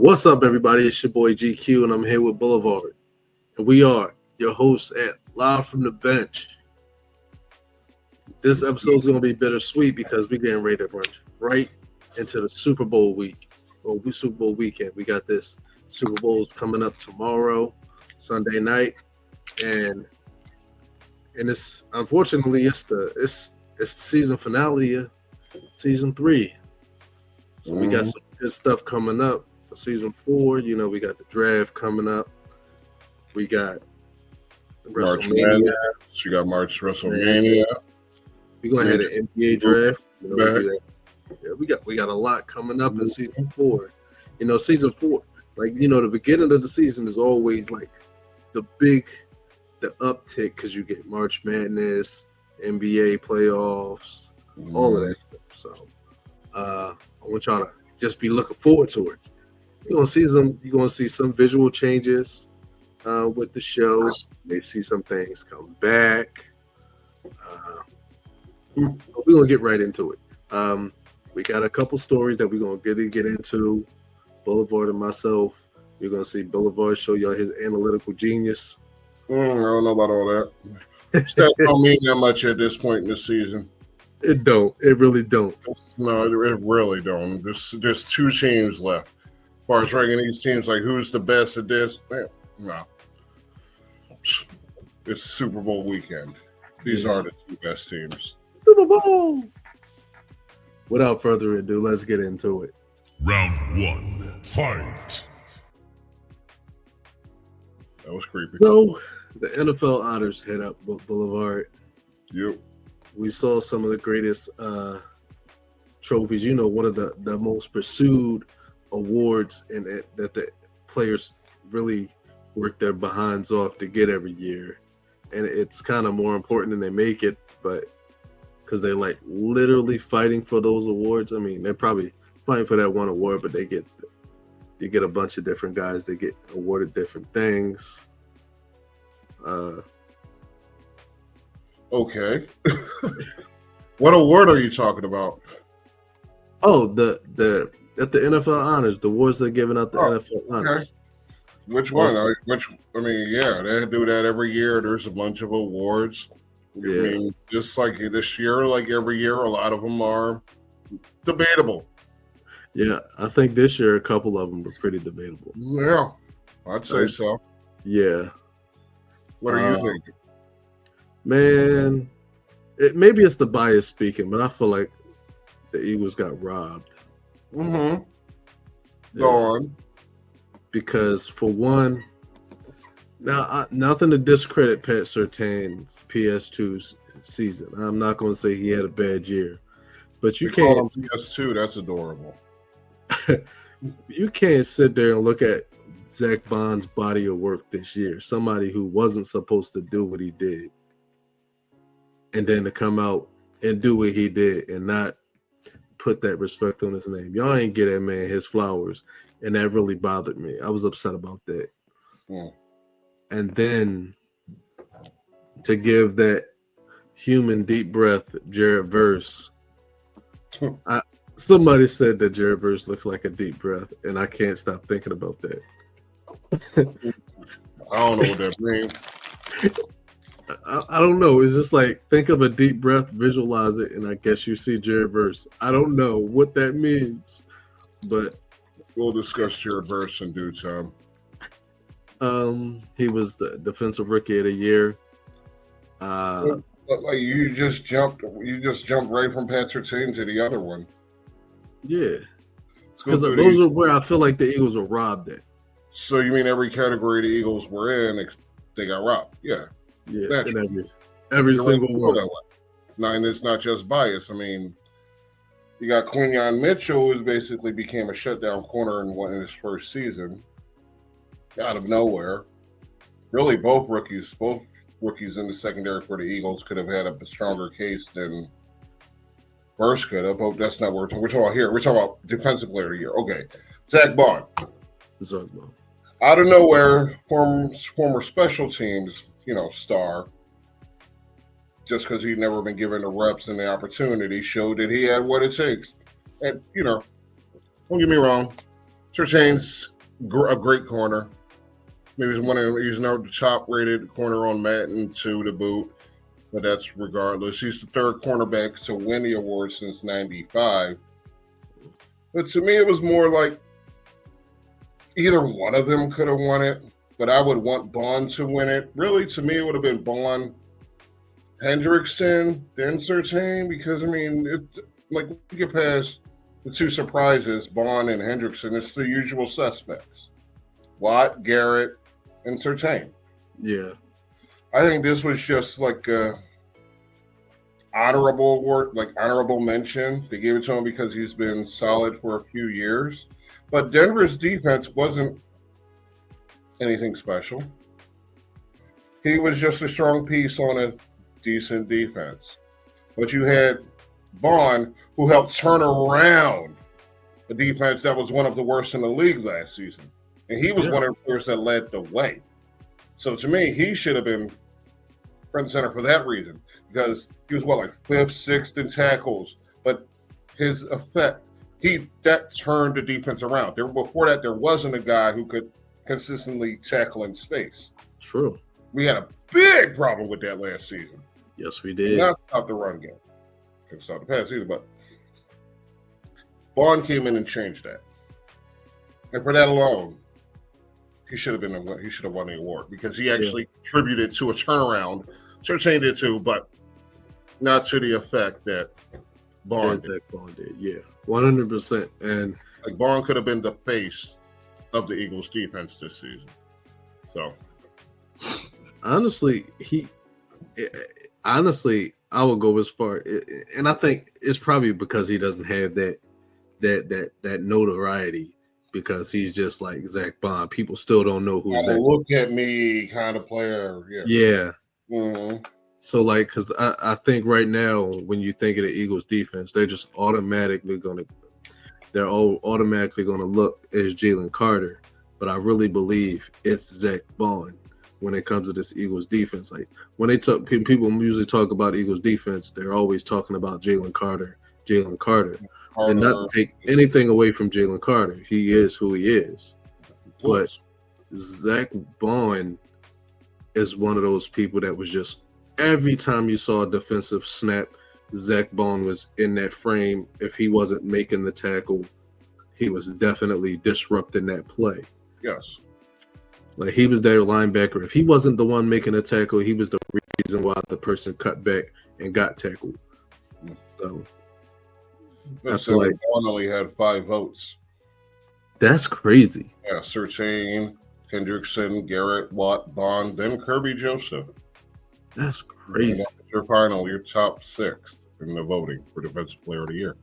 What's up, everybody? It's your boy GQ, and I'm here with Boulevard. And we are your hosts at Live from the Bench. This episode is going to be bittersweet because we're getting ready to run right into the Super Bowl week. Or Super Bowl weekend. We got this Super Bowl's coming up tomorrow, Sunday night, and it's unfortunately it's the season finale of season 3. So we got some good stuff coming up. Season 4, we got the draft coming up. We got WrestleMania. You got March WrestleMania. We're gonna have an NBA draft. We got a lot coming up in season 4. Season 4, the beginning of the season is always like the uptick because you get March Madness, NBA playoffs, all of that stuff. So I want y'all to just be looking forward to it. You're gonna see some visual changes with the show. Maybe see some things come back. We're gonna get right into it. We got a couple stories that we're gonna get into. Boulevard and myself. You're gonna see Boulevard show y'all his analytical genius. I don't know about all that. Stats don't mean that much at this point in the season. It don't. It really don't. No, it really don't. There's 2 teams left. As far as ranking these teams, like who's the best at this? No. It's Super Bowl weekend. These are the 2 best teams. Super Bowl! Without further ado, let's get into it. Round 1, fight! That was creepy. So, the NFL honors head up Boulevard. Yep. We saw some of the greatest trophies. One of the most pursued awards that the players really work their behinds off to get every year. And it's kind of more important than they make it, but because they're like literally fighting for those awards. I mean, they're probably fighting for that one award, but you get a bunch of different guys that get awarded different things. Okay. What award are you talking about? Oh, at the NFL honors, the awards they're giving out the NFL honors. Which one? They do that every year. There's a bunch of awards. Yeah. I mean, just like this year, like every year, a lot of them are debatable. Yeah, I think this year a couple of them were pretty debatable. Yeah, I'd say so. Yeah. What are you thinking? Man, maybe it's the bias speaking, but I feel like the Eagles got robbed. Mm-hmm. Yeah. Go on. Because for one, now nothing to discredit Pat Surtain's PS2's season. I'm not going to say he had a bad year, but you can't. Call him PS2. That's adorable. You can't sit there and look at Zach Bond's body of work this year. Somebody who wasn't supposed to do what he did, and then to come out and do what he did and not put that respect on his name. Y'all ain't get that man his flowers. And that really bothered me. I was upset about that. Yeah. And then to give that human deep breath, Jared Verse. Somebody said that Jared Verse looks like a deep breath, and I can't stop thinking about that. I don't know what that means. I don't know. It's just like, think of a deep breath, visualize it, and I guess you see Jared Verse. I don't know what that means, but we'll discuss Jared Verse in due time. He was the defensive rookie of the year. But like you just jumped right from Pat Surtain to the other one. Yeah, because those are where I feel like the Eagles were robbed at. So you mean every category the Eagles were in, they got robbed? Yeah, every single one. Now, and it's not just bias. I mean, you got Quinyon Mitchell, who basically became a shutdown corner in his first season, out of nowhere. Really, both rookies in the secondary for the Eagles could have had a stronger case than Verse could have. But that's not what we're talking about here. We're talking about defensive player of the year. Okay, Zach Bond. Out of nowhere, former special teams, star. Just because he'd never been given the reps and the opportunity, showed that he had what it takes. And, don't get me wrong, Surtain's a great corner. Maybe he's now the top rated corner on Madden 2 to boot, but that's regardless. He's the third cornerback to win the award since '95. But to me, it was more like either one of them could have won it, but I would want Bond to win it. Really, to me, it would have been Bond, Hendrickson, then Surtain, because, I mean, we get past the two surprises, Bond and Hendrickson, it's the usual suspects. Watt, Garrett, and Surtain. Yeah. I think this was just like a honorable award, like honorable mention. They gave it to him because he's been solid for a few years. But Denver's defense wasn't anything special. He was just a strong piece on a decent defense. But you had Bond, who helped turn around a defense that was one of the worst in the league last season. And he was one of the players that led the way. So to me, he should have been front and center for that reason, because he was like fifth, sixth in tackles. But his effect, that turned the defense around. Before that, there wasn't a guy who could consistently tackle in space. True. We had a big problem with that last season. Yes, we did. Not stop the run game. Couldn't stop the pass either, but Bond came in and changed that. And for that alone, he should have won the award, because he actually contributed to a turnaround. Surtain did too, but not to the effect that Bond did. Yeah, 100%. And like Bond could have been the face of the Eagles defense this season. So honestly, I would go as far, and I think it's probably because he doesn't have that notoriety, because he's just like Zach Bond. People still don't know who Zach. Look at me, kind of player. Yeah. Mm-hmm. So, like, because I think right now, when you think of the Eagles defense, they're automatically going to look as Jalen Carter. But I really believe it's Zach Bond when it comes to this Eagles defense. Like, when people usually talk about Eagles defense, they're always talking about Jalen Carter. And not to take anything away from Jalen Carter. He is who he is. But Zach Bond is one of those people that was just, every time you saw a defensive snap, Zach Bond was in that frame. If he wasn't making the tackle, he was definitely disrupting that play. Yes. Like, he was their linebacker. If he wasn't the one making the tackle, he was the reason why the person cut back and got tackled. So So like Bond only had 5 votes. That's crazy. Yeah, Surtain, Hendrickson, Garrett, Watt, Bond, then Kirby Joseph. That's crazy. Your top 6 in the voting for Defensive Player of the Year.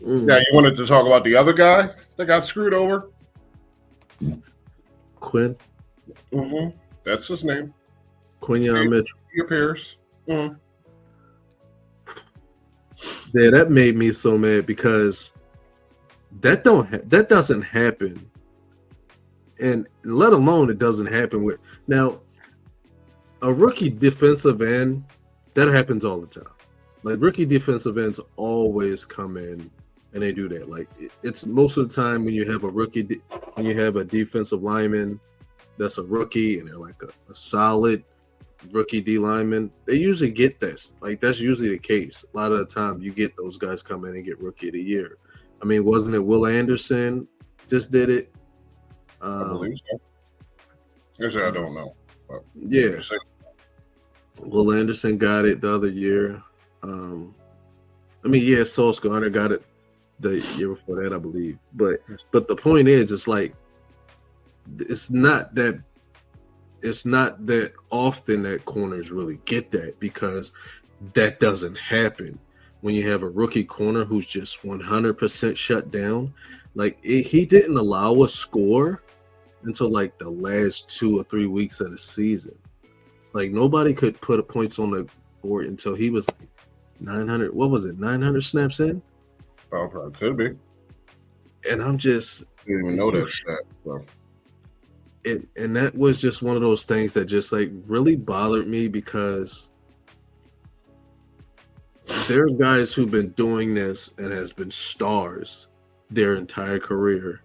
Now, you wanted to talk about the other guy that got screwed over? Quinn? Mm-hmm. That's his name. Quinyon Mitchell. He appears. Mm-hmm. Yeah, that made me so mad, because that doesn't happen, and let alone it doesn't happen with now a rookie defensive end. That happens all the time. Like, rookie defensive ends always come in and they do that. Like, it's most of the time when you have a defensive lineman that's a rookie and they're like a solid rookie D lineman, they usually get this. Like, that's usually the case. A lot of the time you get those guys come in and get rookie of the year. I mean, wasn't it Will Anderson just did it? I believe so. Actually, I don't know. But yeah. Will Anderson got it the other year. Sauce Gardner got it the year before that, I believe. But the point is, it's like, it's not that often that corners really get that, because that doesn't happen when you have a rookie corner who's just 100% shut down. Like, he didn't allow a score until like the last 2 or 3 weeks of the season. Like, nobody could put points on the board until he was like 900. What was it? 900 snaps in? Oh, probably could be. And I'm just, I didn't even know that stat. So. And that was just one of those things that just like really bothered me, because there are guys who've been doing this and has been stars their entire career,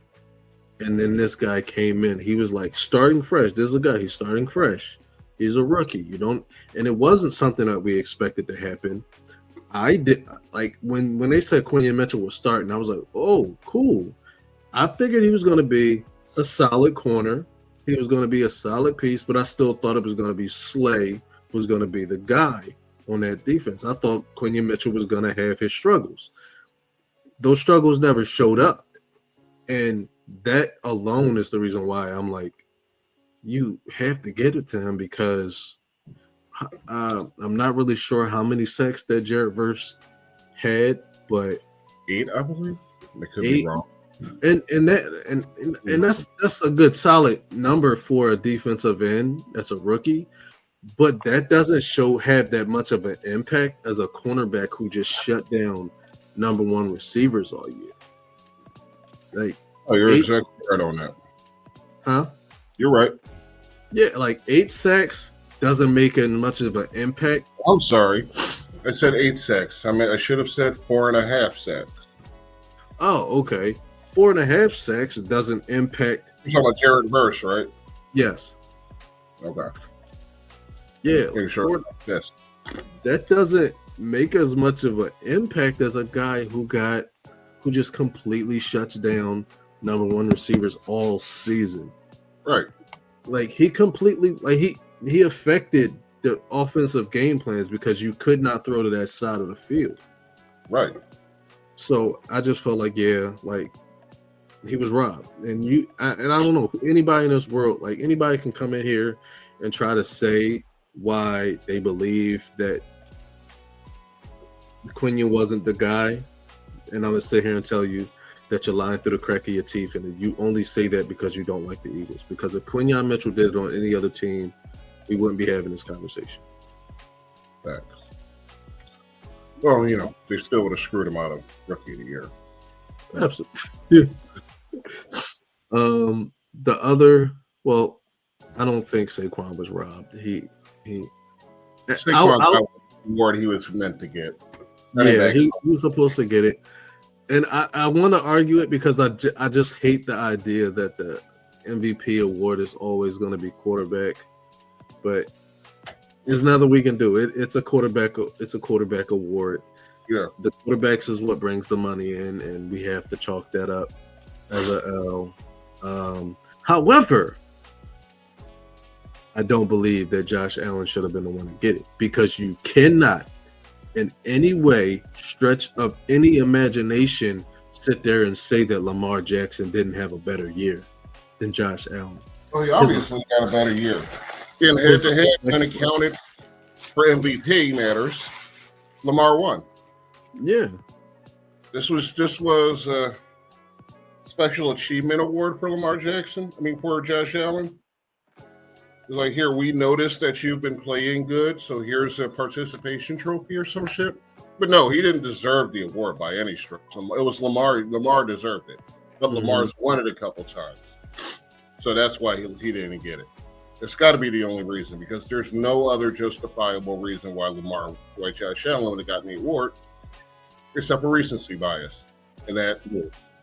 And then this guy came in. He was like starting fresh. This is a guy. He's starting fresh. He's a rookie. You don't, and it wasn't something that we expected to happen. I did like when they said Quinion Mitchell was starting. I was like, oh, cool. I figured he was going to be a solid corner. He was going to be a solid piece, but I still thought it was going to be Slay was going to be the guy on that defense. I thought Quinion Mitchell was going to have his struggles. Those struggles never showed up, and that alone is the reason why I'm like, you have to get it to him because I'm not really sure how many sacks that Jared Verse had, but 8, I believe. I could 8, be wrong. And that's a good solid number for a defensive end. That's a rookie, but that doesn't have that much of an impact as a cornerback who just shut down number one receivers all year. Like, oh, you're exactly right on that. Huh? You're right. Yeah, like 8 sacks doesn't make as much of an impact. I'm sorry. I said 8 sacks. I mean, I should have said 4.5 sacks. Oh, okay. 4.5 sacks doesn't impact. You're talking about Jared Verse, right? Yes. Okay. Yeah. Like sure. Yes. That doesn't make as much of an impact as a guy who just completely shuts down number one receivers all season. Right. Like he completely he affected the offensive game plans because you could not throw to that side of the field. Right. So I just felt like, yeah, like he was robbed. And I don't know, anybody in this world, like anybody can come in here and try to say why they believe that Quinion wasn't the guy. And I'm going to sit here and tell you that you're lying through the crack of your teeth and you only say that because you don't like the Eagles. Because if Quinion Mitchell did it on any other team, we wouldn't be having this conversation. Facts. Well, you know, they still would have screwed him out of Rookie of the Year. Absolutely. The other, well, I don't think Saquon was robbed. Saquon got the award he was meant to get. Yeah, he was supposed to get it. And I want to argue it because I just hate the idea that the MVP award is always going to be quarterback. But there's nothing we can do. It's a quarterback award. Yeah. The quarterbacks is what brings the money in, and we have to chalk that up as a L. However, I don't believe that Josh Allen should have been the one to get it because you cannot in any way, stretch of any imagination, sit there and say that Lamar Jackson didn't have a better year than Josh Allen. Well, he obviously got a better year. In head-to-head, when it counted for MVP matters, Lamar won. Yeah. This was a special achievement award for Lamar Jackson. I mean, for Josh Allen. It's like, here, we noticed that you've been playing good, so here's a participation trophy or some shit. But no, he didn't deserve the award by any stretch. It was Lamar. Lamar deserved it. But Lamar's won it a couple times. So that's why he didn't get it. It's got to be the only reason, because there's no other justifiable reason why Josh Allen would have gotten the award, except for recency bias. And that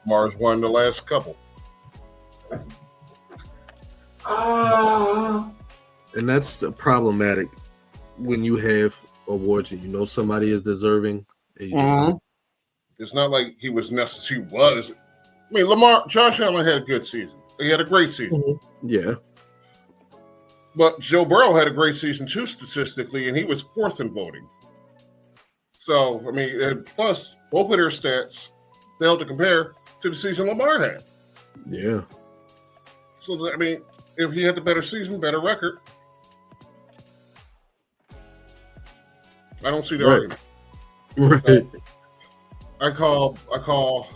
Lamar's won the last couple. And that's problematic when you have awards and you know somebody is deserving. And you just It's not like he was necessary. He was. I mean, Josh Allen had a good season. He had a great season. Yeah. But Joe Burrow had a great season too, statistically, and he was fourth in voting. So, I mean, and plus, both of their stats failed to compare to the season Lamar had. Yeah. So, I mean, if he had the better season, better record, I don't see the argument. Right. I call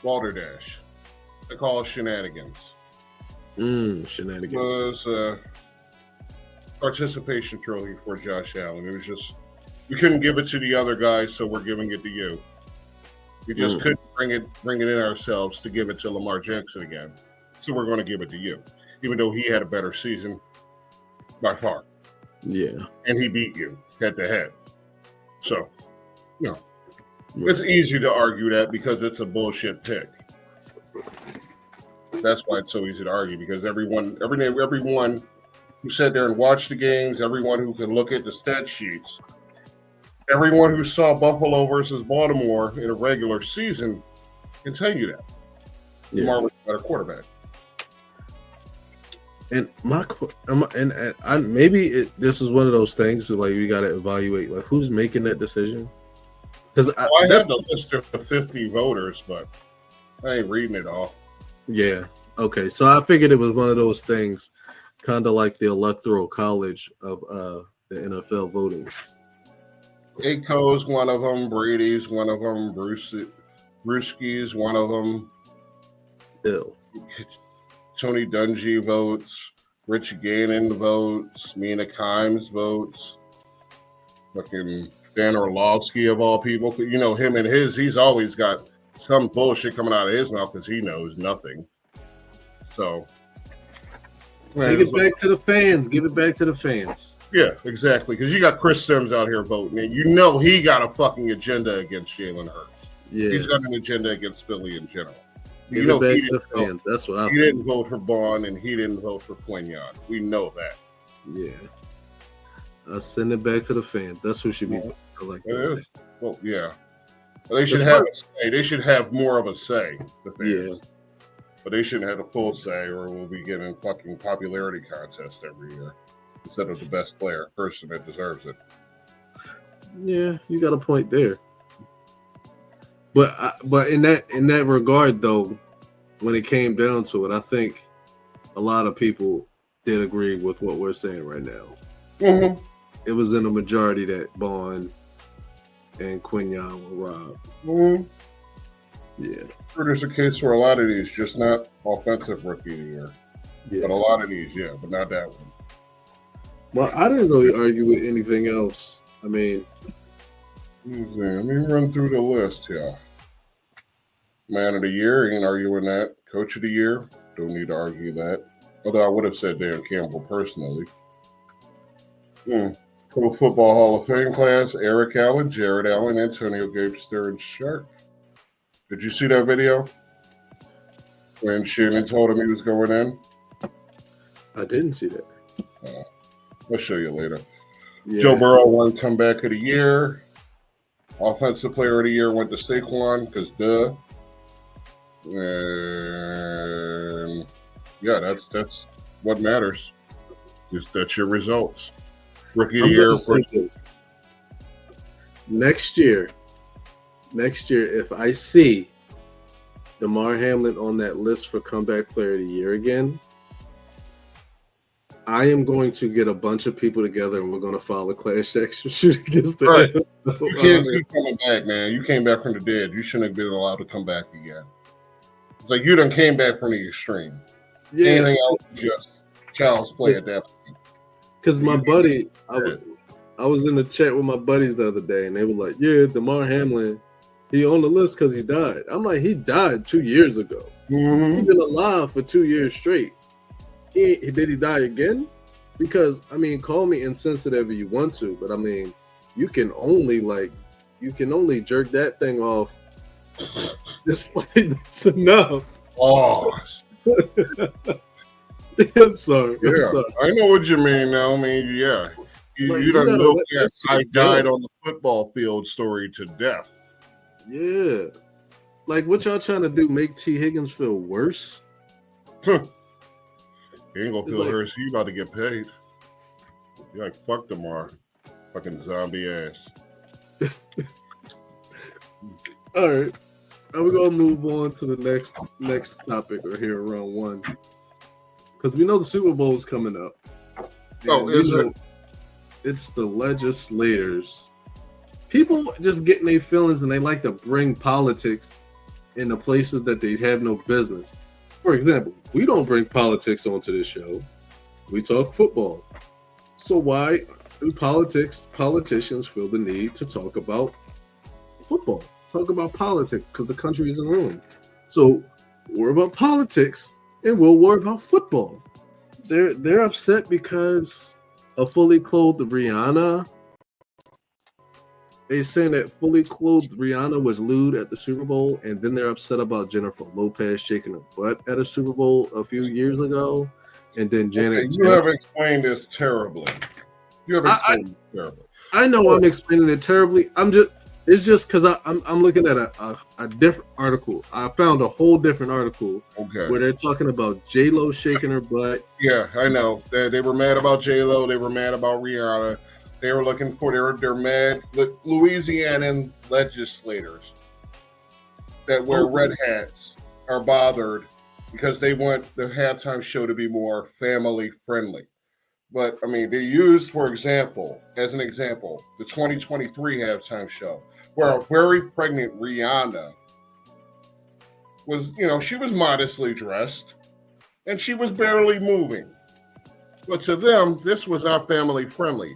balderdash. I call shenanigans. Shenanigans. It was a participation trophy for Josh Allen. It was just, we couldn't give it to the other guys, so we're giving it to you. We just couldn't bring it in ourselves to give it to Lamar Jackson again. So we're going to give it to you, even though he had a better season by far. Yeah. And he beat you head to head. So, you know, it's easy to argue that because it's a bullshit pick. That's why it's so easy to argue, because everyone who sat there and watched the games, everyone who could look at the stat sheets, everyone who saw Buffalo versus Baltimore in a regular season can tell you that Lamar was a better quarterback. And this is one of those things where, like, you got to evaluate, like, who's making that decision. Because I have the list of the 50 voters, but I ain't reading it all. Yeah. Okay. So I figured it was one of those things, kind of like the electoral college of the NFL voting. Aiko's one of them. Brady's one of them. Brewski's one of them. Ew. Tony Dungy votes. Rich Gannon votes. Mina Kimes votes. Fucking Dan Orlovsky of all people. You know, him and he's always got some bullshit coming out of his mouth because he knows nothing. So take it back to the fans. Give it back to the fans. Yeah, exactly. Because you got Chris Sims out here voting, and you know he got a fucking agenda against Jalen Hurts. Yeah, he's got an agenda against Philly in general. Give it back to the fans. That's what I. He didn't vote for Bond, and he didn't vote for Quignon. We know that. Yeah, I send it back to the fans. That's who should be. I like that. Well, yeah. They should have a say. They should have more of a say. The fans. Yeah. But they shouldn't have a full say, or we'll be getting fucking popularity contest every year instead of the best person that deserves it. Yeah, you got a point there. But in that regard, though, when it came down to it, I think a lot of people did agree with what we're saying right now. Mm-hmm. It was in a majority that Bond and Quignon were robbed. Mm-hmm. Yeah. There's a case for a lot of these, just not offensive rookie of the year. Yeah. But a lot of these, yeah, but not that one. Well, I didn't really argue with anything else. I mean, let me run through the list here. Man of the year, ain't arguing that. Coach of the year, don't need to argue that. Although I would have said Dan Campbell personally. Pro Football Hall of Fame class, Eric Allen, Jared Allen, Antonio Gapester, and Sharp. Did you see that video? When Shannon told him he was going in? I didn't see that. I'll show you later. Yeah. Joe Burrow won Comeback of the Year. Offensive Player of the Year went to Saquon, because duh. And yeah, that's what matters. That's your results. Rookie of the Year. Next year, if I see Damar Hamlin on that list for Comeback Player of the Year again, I am going to get a bunch of people together and we're going to file a class action suit against them. Right. You can't keep coming back, man. You came back from the dead. You shouldn't have been allowed to come back again. It's like you done came back from the extreme. Yeah. Anything else is just child's play at that point. Because my buddy, I was in the chat with my buddies the other day, and they were like, yeah, Damar Hamlin, he on the list because he died. I'm like, he died 2 years ago. Mm-hmm. He's been alive for 2 years straight. Did he die again? Because, I mean, call me insensitive if you want to, but I mean, you can only jerk that thing off. Just like, that's enough. Oh. I'm sorry. Yeah, I know what you mean now. I mean, yeah. You don't know that I died on the football field story to death. Yeah. Like, what y'all trying to do? Make T. Higgins feel worse? He ain't gonna feel worse. You about to get paid. You're like, fuck Damar. Fucking zombie ass. All right. Now we're gonna move on to the next topic right here, round one. Because we know the Super Bowl is coming up. Oh, is it? It's the legislators. People just getting their feelings and they like to bring politics into places that they have no business. For example, we don't bring politics onto this show. We talk football. So why do politicians feel the need to talk about football? Talk about politics because the country is in ruin. So worry about politics and we'll worry about football. They're upset because a fully clothed Rihanna They saying that fully clothed Rihanna was lewd at the Super Bowl, and then they're upset about Jennifer Lopez shaking her butt at a Super Bowl a few years ago, and then Janet. Okay, you have explained this terribly. You have explained it terribly. I know I'm explaining it terribly. It's just because I'm looking at a different article. I found a whole different article where they're talking about J-Lo shaking her butt. Yeah, I know. They were mad about J-Lo. They were mad about Rihanna. They were looking for they're mad. Louisiana legislators that wear red hats are bothered because they want the halftime show to be more family friendly. But I mean, they used, as an example, the 2023 halftime show, where a very pregnant Rihanna was, she was modestly dressed and she was barely moving. But to them, this was not family friendly.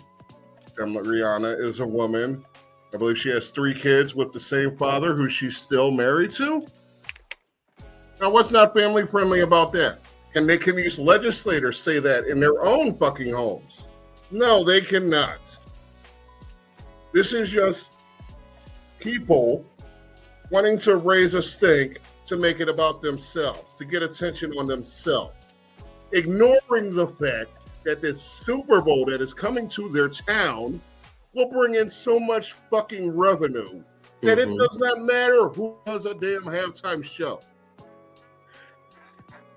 Rihanna is a woman. I believe she has 3 kids with the same father who she's still married to. Now, what's not family friendly about that? Can these legislators say that in their own fucking homes? No, they cannot. This is just people wanting to raise a stink to make it about themselves, to get attention on themselves, ignoring the fact that this Super Bowl that is coming to their town will bring in so much fucking revenue that it does not matter who does a damn halftime show.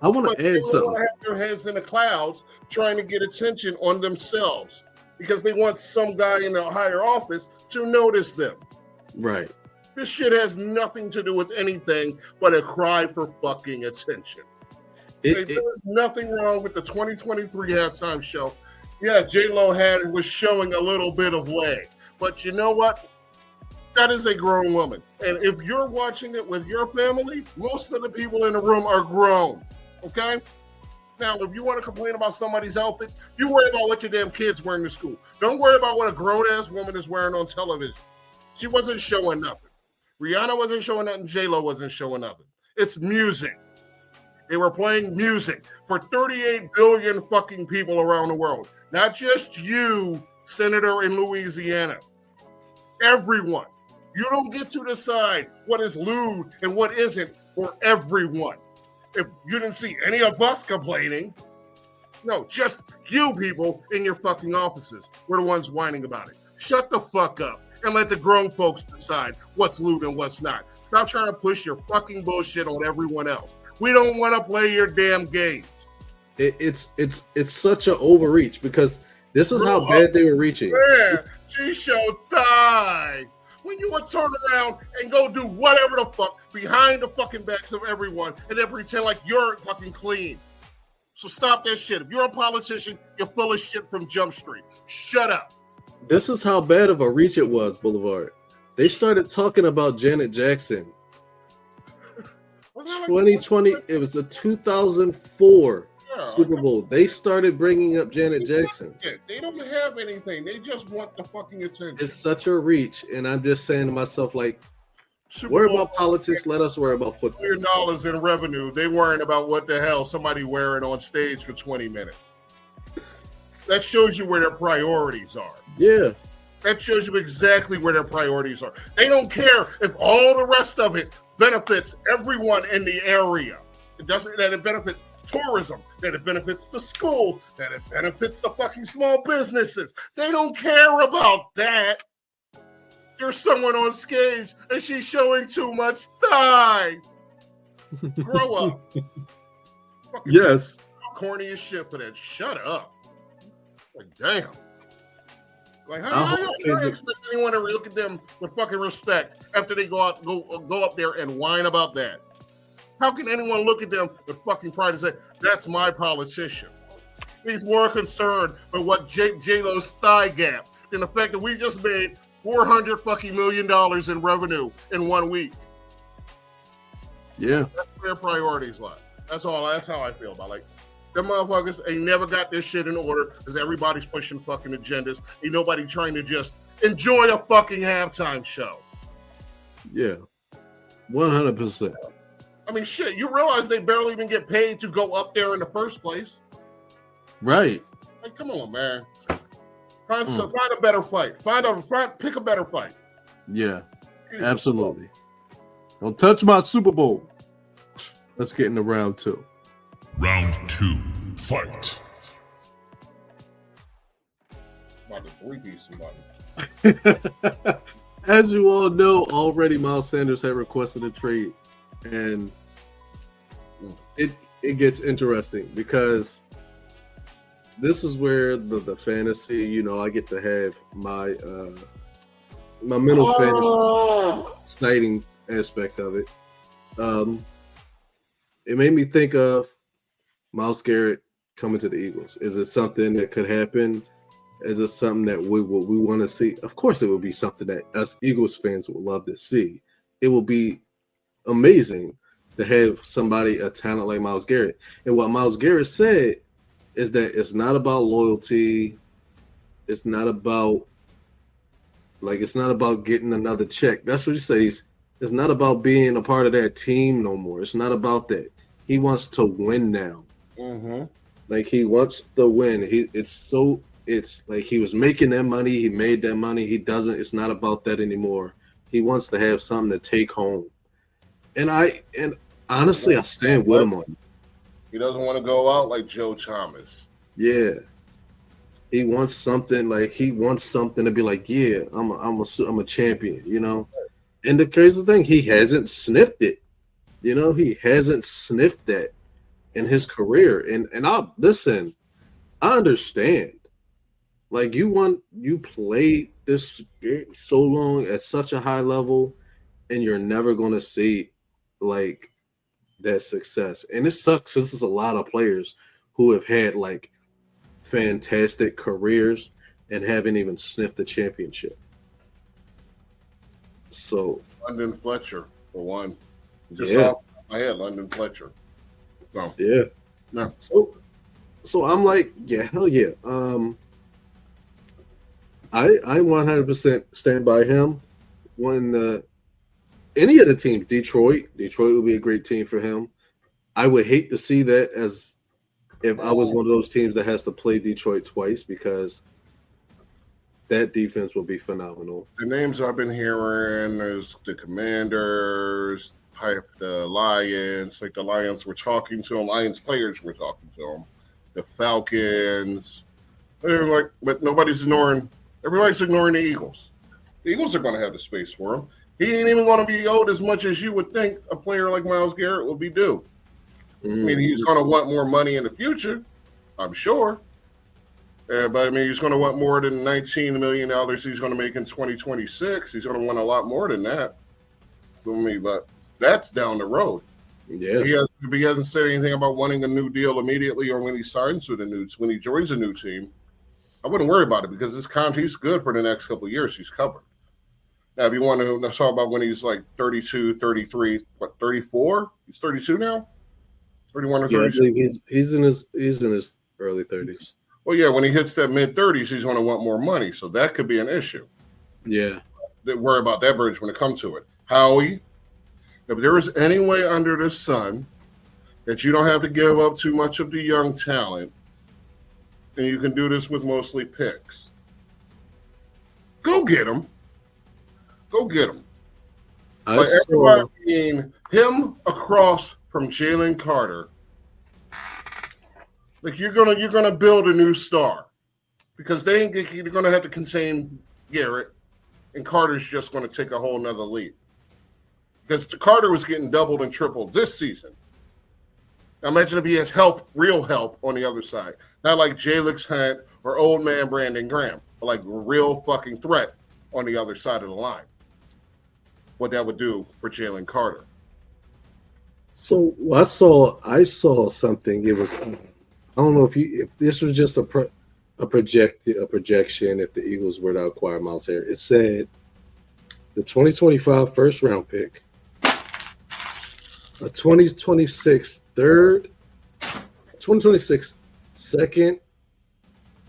I want to add something. They have their heads in the clouds trying to get attention on themselves because they want some guy in a higher office to notice them. Right. This shit has nothing to do with anything but a cry for fucking attention. There's nothing wrong with the 2023 halftime show. Yeah, J-Lo was showing a little bit of leg. But you know what? That is a grown woman. And if you're watching it with your family, most of the people in the room are grown. Okay? Now, if you want to complain about somebody's outfits, you worry about what your damn kid's wearing to school. Don't worry about what a grown-ass woman is wearing on television. She wasn't showing nothing. Rihanna wasn't showing nothing. J-Lo wasn't showing nothing. It's music. They were playing music for 38 billion fucking people around the world. Not just you, Senator in Louisiana. Everyone. You don't get to decide what is lewd and what isn't for everyone. If you didn't see any of us complaining, no, just you people in your fucking offices were the ones whining about it. Shut the fuck up and let the grown folks decide what's lewd and what's not. Stop trying to push your fucking bullshit on everyone else. We don't want to play your damn games. It's such an overreach because this is how bad they were reaching. Man, she showed thigh. When you would turn around and go do whatever the fuck behind the fucking backs of everyone and then pretend like you're fucking clean. So stop that shit. If you're a politician, you're full of shit from Jump Street. Shut up. This is how bad of a reach it was, Boulevard. They started talking about Janet Jackson. 2020, it was the 2004 Super Bowl. They started bringing up Janet Jackson. They don't have anything. They just want the fucking attention. It's such a reach, and I'm just saying to myself, like, worry about politics. Let us worry about football. $1 million in revenue. They worrying about what the hell somebody wearing on stage for 20 minutes. That shows you where their priorities are. Yeah. That shows you exactly where their priorities are. They don't care if all the rest of it benefits everyone in the area. It doesn't, that it benefits tourism, that it benefits the school, that it benefits the fucking small businesses. They don't care about that. There's someone on stage and she's showing too much thigh. Grow up. Yes. Corny as shit for that. Shut up. Like, damn. Like, how do you expect anyone to look at them with fucking respect after they go up there and whine about that? How can anyone look at them with fucking pride and say, that's my politician? He's more concerned with what J-Lo's thigh gap than the fact that we just made $400 fucking million in revenue in 1 week. Yeah. That's where their priorities lie. That's all. That's how I feel about it. Like, them motherfuckers ain't never got this shit in order because everybody's pushing fucking agendas. Ain't nobody trying to just enjoy a fucking halftime show. Yeah. 100%. I mean, shit, you realize they barely even get paid to go up there in the first place. Right. Like, come on, man. Find a better fight. Pick a better fight. Yeah, absolutely. Don't touch my Super Bowl. Let's get into round 2. Round 2. Fight. About to three-piece somebody. As you all know, already Miles Sanders had requested a trade, and it gets interesting because this is where the fantasy, I get to have my my mental fantasy exciting aspect of it. It made me think of Myles Garrett coming to the Eagles. Is it something that could happen? Is it something that we want to see? Of course, it would be something that us Eagles fans would love to see. It will be amazing to have somebody, a talent like Myles Garrett. And what Myles Garrett said is that it's not about loyalty. It's not about getting another check. That's what he says. It's not about being a part of that team no more. It's not about that. He wants to win now. Mm-hmm. Like he wants to win. It's like he was making that money. He made that money. He doesn't. It's not about that anymore. He wants to have something to take home. And honestly, I stand with him on it. He doesn't want to go out like Joe Thomas. Yeah. He wants something to be like, yeah, I'm a champion, And the crazy thing, he hasn't sniffed it. He hasn't sniffed that in his career. And I understand. Like you played this so long at such a high level, and you're never gonna see like that success. And it sucks. This is a lot of players who have had like fantastic careers and haven't even sniffed the championship. So London Fletcher, for one. I had London Fletcher. So, yeah. No. So I'm like, yeah, hell yeah. I 100% stand by him. When any of the teams, Detroit would be a great team for him. I would hate to see that as if I was one of those teams that has to play Detroit twice, because that defense will be phenomenal. The names I've been hearing is the Commanders, the Lions, like the Lions were talking to them, Lions players were talking to them, the Falcons. They're like, but everybody's ignoring the Eagles. The Eagles are going to have the space for him. He ain't even going to be owed as much as you would think a player like Myles Garrett will be due. I mean, he's going to want more money in the future, I'm sure. But I mean, he's going to want more than $19 million he's going to make in 2026. He's going to want a lot more than that. So, but that's down the road. Yeah. He hasn't said anything about wanting a new deal immediately or when he signs with when he joins a new team. I wouldn't worry about it because he's good for the next couple of years. He's covered. Now, if you want to talk about when he's like 32, 33, 34? He's 32 now? 31 or 32? I believe he's in his early 30s. Well, yeah, when he hits that mid-30s, he's going to want more money. So that could be an issue. Yeah. Don't worry about that bridge when it comes to it. Howie, if there is any way under the sun that you don't have to give up too much of the young talent, and you can do this with mostly picks, go get him. Go get him. But everybody being him across from Jalen Carter, like you're gonna build a new star because they're gonna have to contain Garrett, and Carter's just gonna take a whole nother leap. Because Carter was getting doubled and tripled this season. Now imagine if he has real help on the other side. Not like Jalix Hunt or old man Brandon Graham, but like a real fucking threat on the other side of the line. What that would do for Jalen Carter. So I saw something. It was, I don't know if this was just a projection if the Eagles were to acquire Myles Garrett. It said the 2025 first round pick, a 2026 third, 2026 second,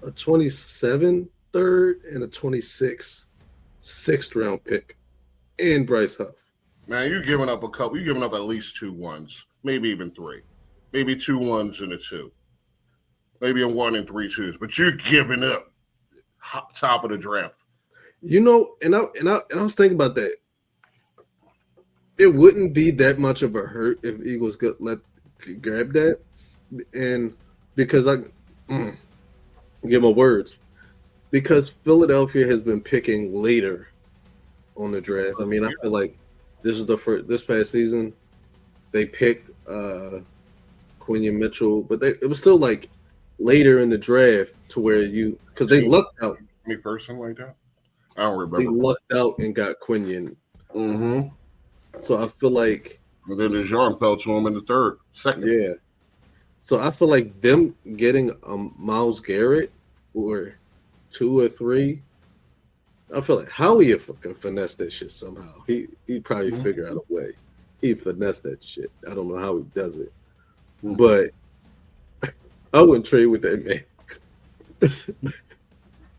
a 27 third, and a 26 sixth round pick, and Bryce Huff. Man, you're giving up a couple. You're giving up at least 2 1s, maybe even 3, maybe 2 1s and a 2, maybe a 1 and 3 2s. But you're giving up top of the draft. And I was thinking about that. It wouldn't be that much of a hurt if Eagles could grab that, and because get my words, because Philadelphia has been picking later on the draft. I mean, I feel like this is this past season they picked Quinion Mitchell, but it was still like later in the draft to where because they lucked out. Me personally, like that. I don't remember. They lucked out and got Quinion. Mm-hmm. So I feel like. And then DeJean fell to him in the second. Yeah. So I feel like them getting Myles Garrett or 2 or 3. I feel like Howie can finesse that shit somehow. He'd probably figure out a way. He'd finesse that shit. I don't know how he does it. But I wouldn't trade with that man.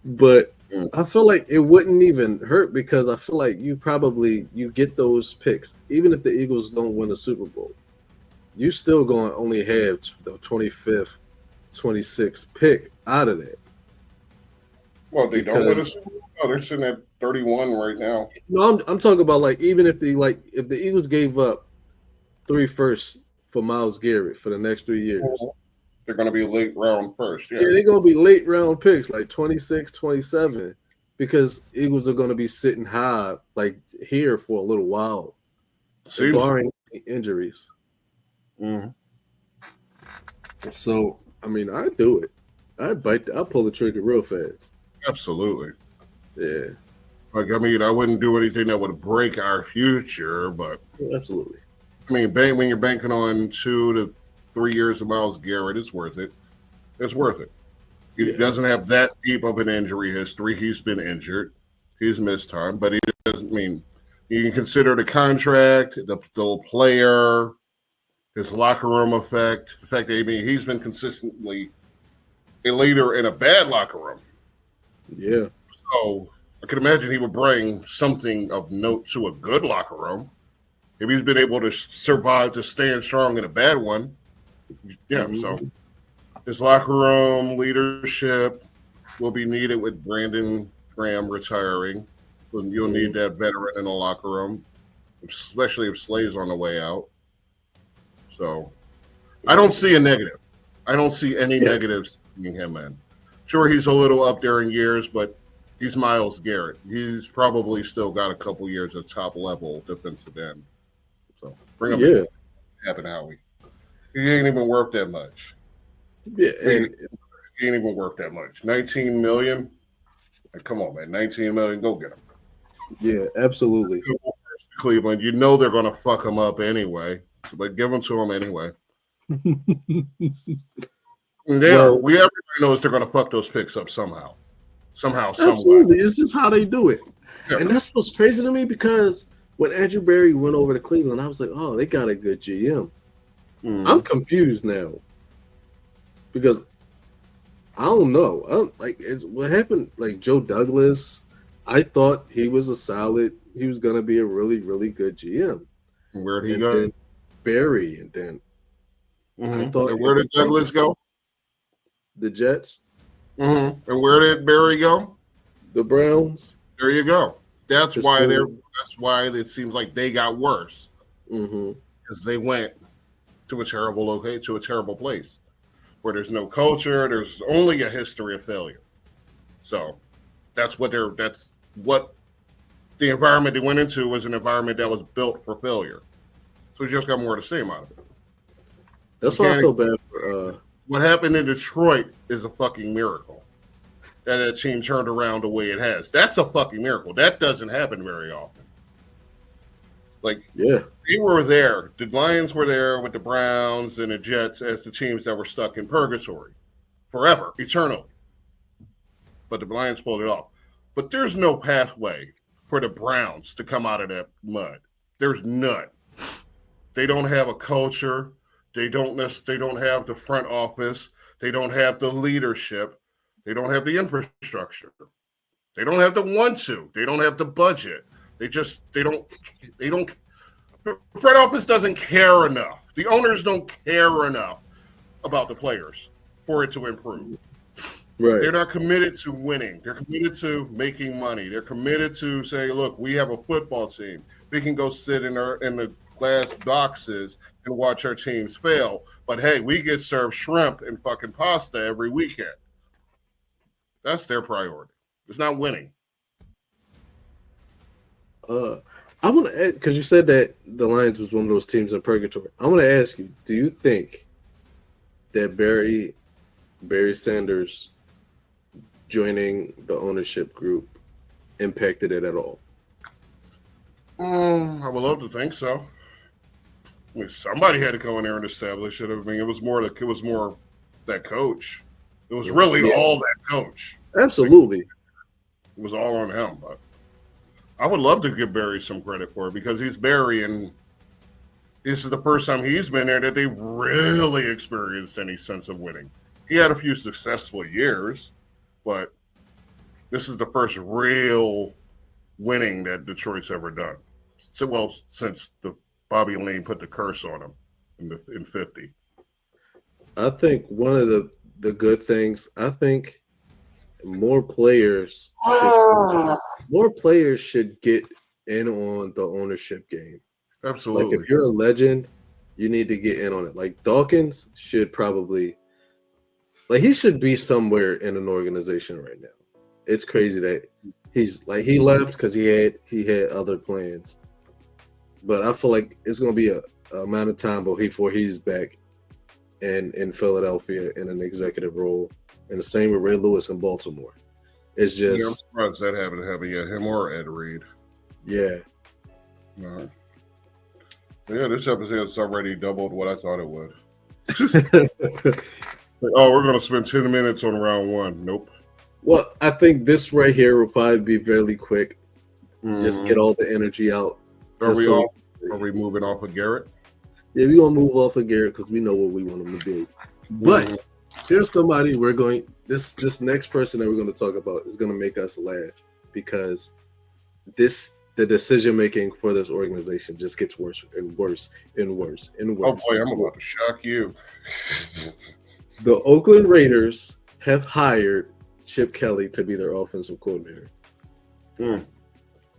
But I feel like it wouldn't even hurt because I feel like you get those picks. Even if the Eagles don't win the Super Bowl, you still going to only have the 25th, 26th pick out of that. Well, they don't win a Super Bowl. No, they're sitting at 31 right now. No, I'm talking about like even if if the Eagles gave up 3 firsts for Myles Garrett for the next 3 years. They're going to be late round first. Yeah, they're going to be late round picks, like 26, 27, because Eagles are going to be sitting high, like here for a little while, barring injuries. Mm-hmm. So, I mean, I'd do it. I'll pull the trigger real fast. Absolutely. Yeah. Like, I mean, I wouldn't do anything that would break our future, but. Absolutely. I mean, when you're banking on 2 to 3 years of Myles Garrett, it's worth it. It's worth it. He doesn't have that deep of an injury history. He's been injured. He's missed time, but he doesn't mean you can consider the contract, the player, his locker room effect. The fact that he's been consistently a leader in a bad locker room. Yeah. So I could imagine he would bring something of note to a good locker room. If he's been able to survive to stand strong in a bad one. Yeah, so his locker room leadership will be needed with Brandon Graham retiring. You'll need that veteran in the locker room, especially if Slay's on the way out. So I don't see a negative. I don't see any negatives in him, man. Sure, he's a little up there in years, but he's Myles Garrett. He's probably still got a couple years at top level defensive end. So bring him in. Happen Howie. He ain't even worth that much. Yeah, and he ain't even worth that much. $19 million. Like, come on, man. $19 million. Go get him. Yeah, absolutely. Cleveland. You know they're going to fuck him up anyway, but give him to him anyway. Everybody knows they're going to fuck those picks up somehow. Somewhere. Absolutely. It's just how they do it. Yeah. And that's what's crazy to me because when Andrew Berry went over to Cleveland, I was like, oh, they got a good GM. I'm confused now because I don't know. What happened? Like Joe Douglas, I thought he was he was going to be a really, really good GM. Where'd he go? Then Berry, and then I thought. And where did Douglas go? The Jets. And where did Berry go? The Browns. There you go. That's why it seems like they got worse. Because they went to a terrible location, to a terrible place where there's no culture, there's only a history of failure. So that's what the environment they went into was an environment that was built for failure. So we just got more to say about it. That's why I feel bad for what happened in Detroit is a fucking miracle. That team turned around the way it has. That's a fucking miracle. That doesn't happen very often. They were there. The Lions were there with the Browns and the Jets as the teams that were stuck in purgatory forever, eternally. But the Lions pulled it off. But there's no pathway for the Browns to come out of that mud. There's none. They don't have a culture. They don't have the front office. They don't have the leadership. They don't have the infrastructure. They don't have the want to. They don't have the budget. They don't. The front office doesn't care enough. The owners don't care enough about the players for it to improve. Right. They're not committed to winning. They're committed to making money. They're committed to saying, look, we have a football team. We can go sit in the glass boxes and watch our teams fail. But hey, we get served shrimp and fucking pasta every weekend. That's their priority. It's not winning. I want to, because you said that the Lions was one of those teams in purgatory. I want to ask you: do you think that Barry Sanders joining the ownership group impacted it at all? I would love to think so. I mean, somebody had to go in there and establish it. I mean, it was more that coach. It was really all that coach. Absolutely. It was all on him, but I would love to give Barry some credit for it because he's Barry, and this is the first time he's been there that they really experienced any sense of winning. He had a few successful years, but this is the first real winning that Detroit's ever done. So, since Bobby Lane put the curse on him in 50. I think one of the good things, I think more players should get in on the ownership game. Absolutely. Like if you're a legend, you need to get in on it. Like Dawkins should probably, like he should be somewhere in an organization right now. It's crazy that he left because he had other plans. But I feel like it's gonna be a amount of time before he's back in Philadelphia in an executive role. And the same with Ray Lewis in Baltimore. It's just I'm surprised that happened yet, him or Ed Reed. Yeah. All right. Yeah, this episode's already doubled what I thought it would. We're gonna spend 10 minutes on round one. Nope. Well, I think this right here will probably be fairly quick. Just get all the energy out. Are we moving off of Garrett? Yeah, we're gonna move off of Garrett because we know what we want him to be. But here's somebody this next person that we're going to talk about is going to make us laugh because the decision making for this organization just gets worse and worse and worse and worse. Oh boy, I'm about to shock you. The Oakland Raiders have hired Chip Kelly to be their offensive coordinator.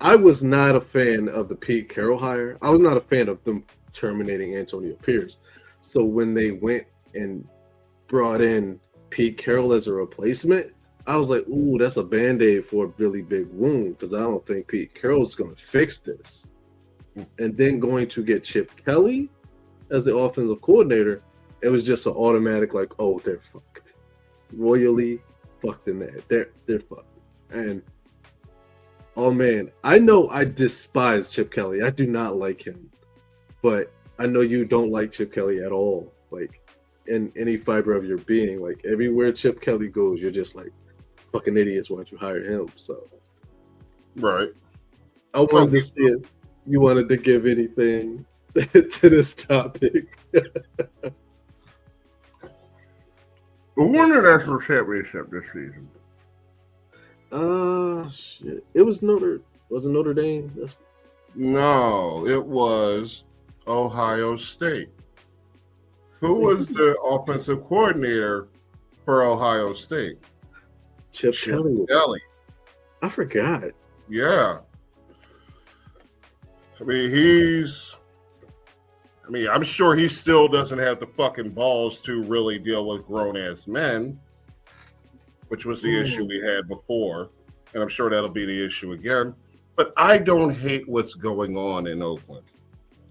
I was not a fan of the Pete Carroll hire. I was not a fan of them terminating Antonio Pierce. So when they went and brought in Pete Carroll as a replacement, I was like, ooh, that's a Band-Aid for a really big wound because I don't think Pete Carroll's going to fix this. And then going to get Chip Kelly as the offensive coordinator, it was just an automatic like, oh, they're fucked. Royally fucked in that. They're fucked. And oh man, I know I despise Chip Kelly. I do not like him. But I know you don't like Chip Kelly at all. Like in any fiber of your being, like everywhere Chip Kelly goes, you're just like, fucking idiots, why don't you hire him? So right. I wanted to see if you wanted to give anything to this topic. Who won the national championship this season? Shit. It was Notre Dame? No, it was Ohio State. Who was the offensive coordinator for Ohio State? Chip Kelly. I forgot. Yeah. I'm sure he still doesn't have the fucking balls to really deal with grown-ass men, which was the issue we had before, and I'm sure that'll be the issue again. But I don't hate what's going on in Oakland.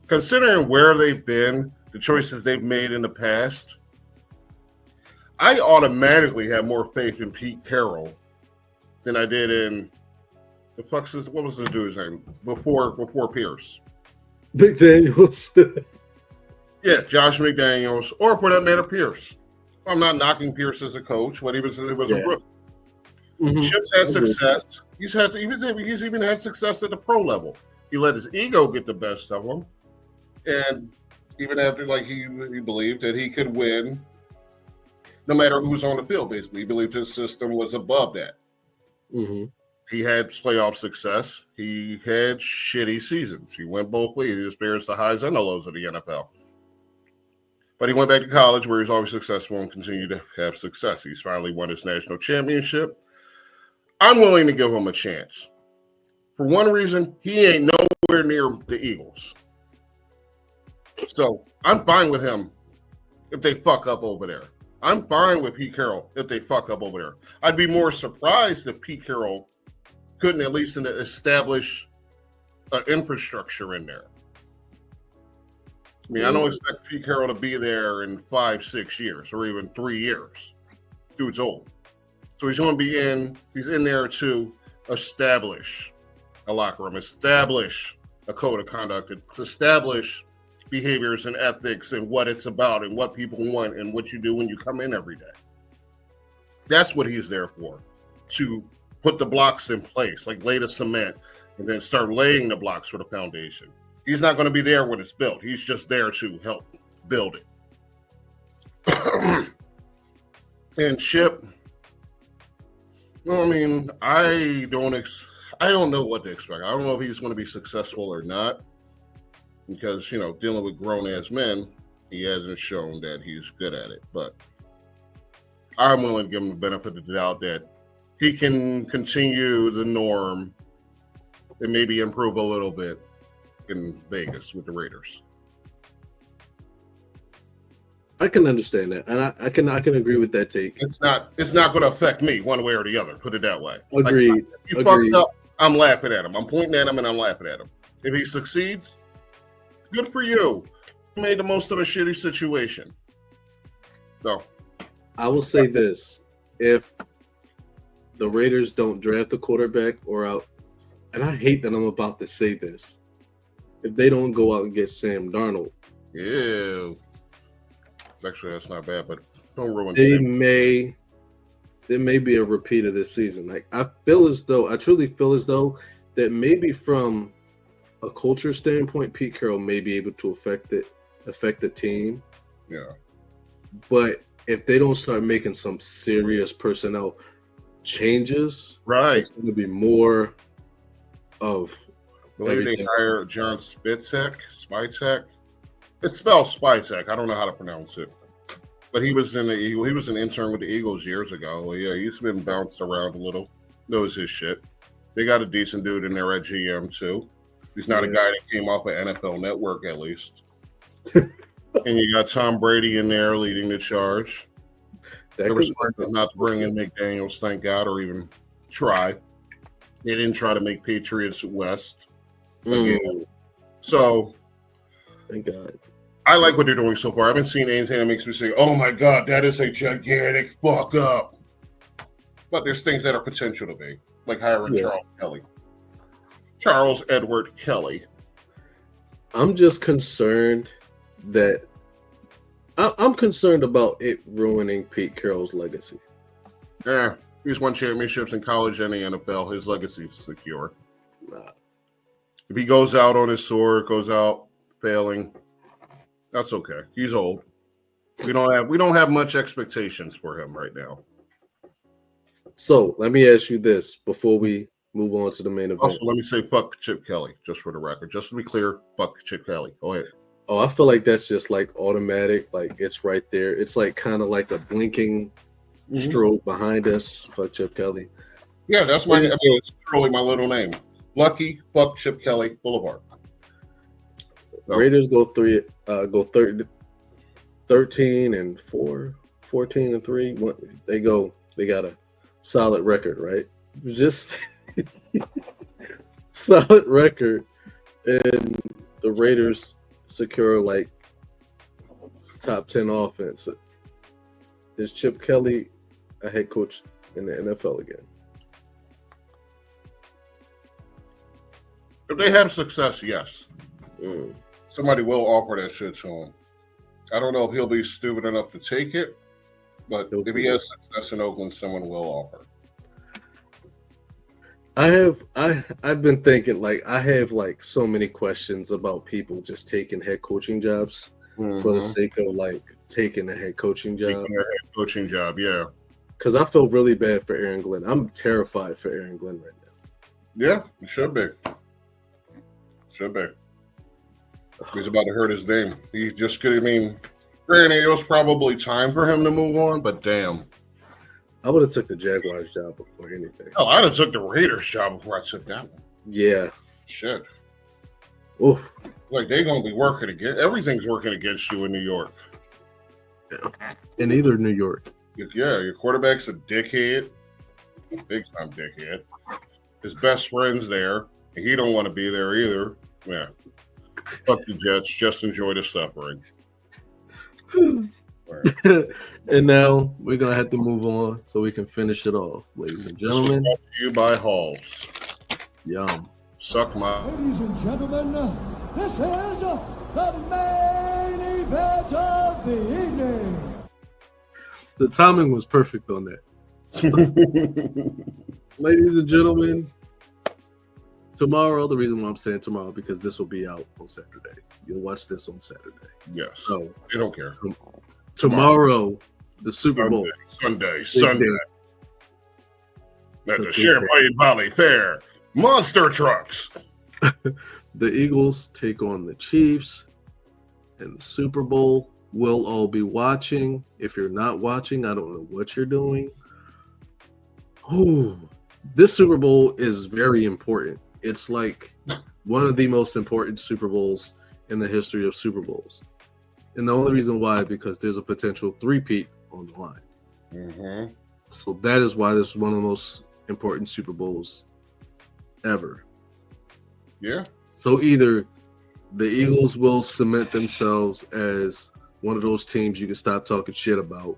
Considering where they've been, the choices they've made in the past, I automatically have more faith in Pete Carroll than I did in what was the dude's name before Pierce? McDaniels. Yeah, Josh McDaniels, or for that matter, Pierce. I'm not knocking Pierce as a coach, but he was a rookie. Mm-hmm. Chip's had success. He's even had success at the pro level. He let his ego get the best of him, and even after he believed that he could win, no matter who's on the field. Basically, he believed his system was above that. Mm-hmm. He had playoff success. He had shitty seasons. He went both ways. He experienced the highs and the lows of the NFL. But he went back to college where he's always successful and continued to have success. He's finally won his national championship. I'm willing to give him a chance. For one reason, he ain't nowhere near the Eagles. So I'm fine with him if they fuck up over there. I'm fine with Pete Carroll if they fuck up over there. I'd be more surprised if Pete Carroll couldn't at least establish an infrastructure in there. I mean, I don't expect Pete Carroll to be there in 5-6 years or even 3 years. Dude's old. So he's going to be he's in there to establish a locker room, establish a code of conduct, establish behaviors and ethics and what it's about and what people want and what you do when you come in every day. That's what he's there for, to put the blocks in place, like lay the cement and then start laying the blocks for the foundation. He's not going to be there when it's built. He's just there to help build it. And Chip, well, I mean, I don't know what to expect. I don't know if he's going to be successful or not because, dealing with grown-ass men, he hasn't shown that he's good at it. But I'm willing to give him the benefit of the doubt that he can continue the norm and maybe improve a little bit in Vegas with the Raiders. I can understand that, and I can agree with that take. It's not going to affect me one way or the other. Put it that way. Agreed. Like, if he fucks up, I'm laughing at him. I'm pointing at him and I'm laughing at him. If he succeeds, good for you. You made the most of a shitty situation. So, I will say this: if the Raiders don't draft a quarterback or out, and I hate that I'm about to say this. If they don't go out and get Sam Darnold, actually that's not bad, but don't ruin. There may be a repeat of this season. Like I truly feel as though that maybe from a culture standpoint, Pete Carroll may be able to affect the team. Yeah, but if they don't start making some serious personnel changes, right, it's going to be more of. Maybe they hire John Spicek. It's spelled Spicek. I don't know how to pronounce it. But he was an intern with the Eagles years ago. Yeah, he's been bounced around a little. Knows his shit. They got a decent dude in there at GM too. He's not a guy that came off an NFL Network at least. And you got Tom Brady in there leading the charge. They were smart not to bring in McDaniels, thank God, or even try. They didn't try to make Patriots West. Again. So, thank God. I like what they're doing so far. I haven't seen anything that makes me say, "Oh my God, that is a gigantic fuck up." But there's things that are potential to be, like hiring Charles Edward Kelly. I'm just concerned that I'm concerned about it ruining Pete Carroll's legacy. Yeah, he's won championships in college and the NFL. His legacy is secure. Nah. If he goes out on his sword, goes out failing, that's okay. He's old. We don't have much expectations for him right now. So let me ask you this before we move on to the main event. Also, let me say fuck Chip Kelly, just for the record. Just to be clear, fuck Chip Kelly. Go ahead. Oh, I feel like that's just like automatic. Like it's right there. It's like kind of like a blinking strobe behind us. Fuck Chip Kelly. Yeah, that's it's really my little name. Lucky fuck Chip Kelly Boulevard. So, Raiders go 13-4, 14-3. They got a solid record, right? Just solid record, and the Raiders secure like top 10 offense. Is Chip Kelly a head coach in the NFL again? If they have success, yes. Somebody will offer that shit to him. I don't know if he'll be stupid enough to take it, but if he has success in Oakland, someone will offer. I've been thinking, like, I have like so many questions about people just taking head coaching jobs for the sake of like taking a head coaching job. Taking a head coaching job, yeah. Because I feel really bad for Aaron Glenn. I'm terrified for Aaron Glenn right now. Yeah, it should be. Should be. He's about to hurt his name. He just could. I mean, Granted, it was probably time for him to move on, but damn. I would have took the Jaguars job before anything. Oh, I'd have took the Raiders job before I took that one. Yeah. Shit. Oof. Like, they're going to be working against, everything's working against you in New York. In either New York. Yeah, your quarterback's a dickhead. Big time dickhead. His best friend's there, and he don't want to be there either. Yeah. Fuck the Jets. Just enjoy the suffering. Right. And now we're going to have to move on so we can finish it off, ladies and gentlemen. Brought to you by Halls. Yum. Suck my... Ladies and gentlemen, this is the main event of the evening. The timing was perfect on that. Ladies and gentlemen, tomorrow, the reason why I'm saying tomorrow, because this will be out on Saturday. You'll watch this on Saturday. Yes. So I don't care. Tomorrow, the Super Bowl. Sunday. Day. At the Champlain Valley Fair. Monster trucks. The Eagles take on the Chiefs in the Super Bowl. We'll all be watching. If you're not watching, I don't know what you're doing. Oh, this Super Bowl is very important. It's like one of the most important Super Bowls in the history of Super Bowls. And the only reason why, because there's a potential three-peat on the line. Mm-hmm. So that is why this is one of the most important Super Bowls ever. Yeah. So either the Eagles will cement themselves as one of those teams you can stop talking shit about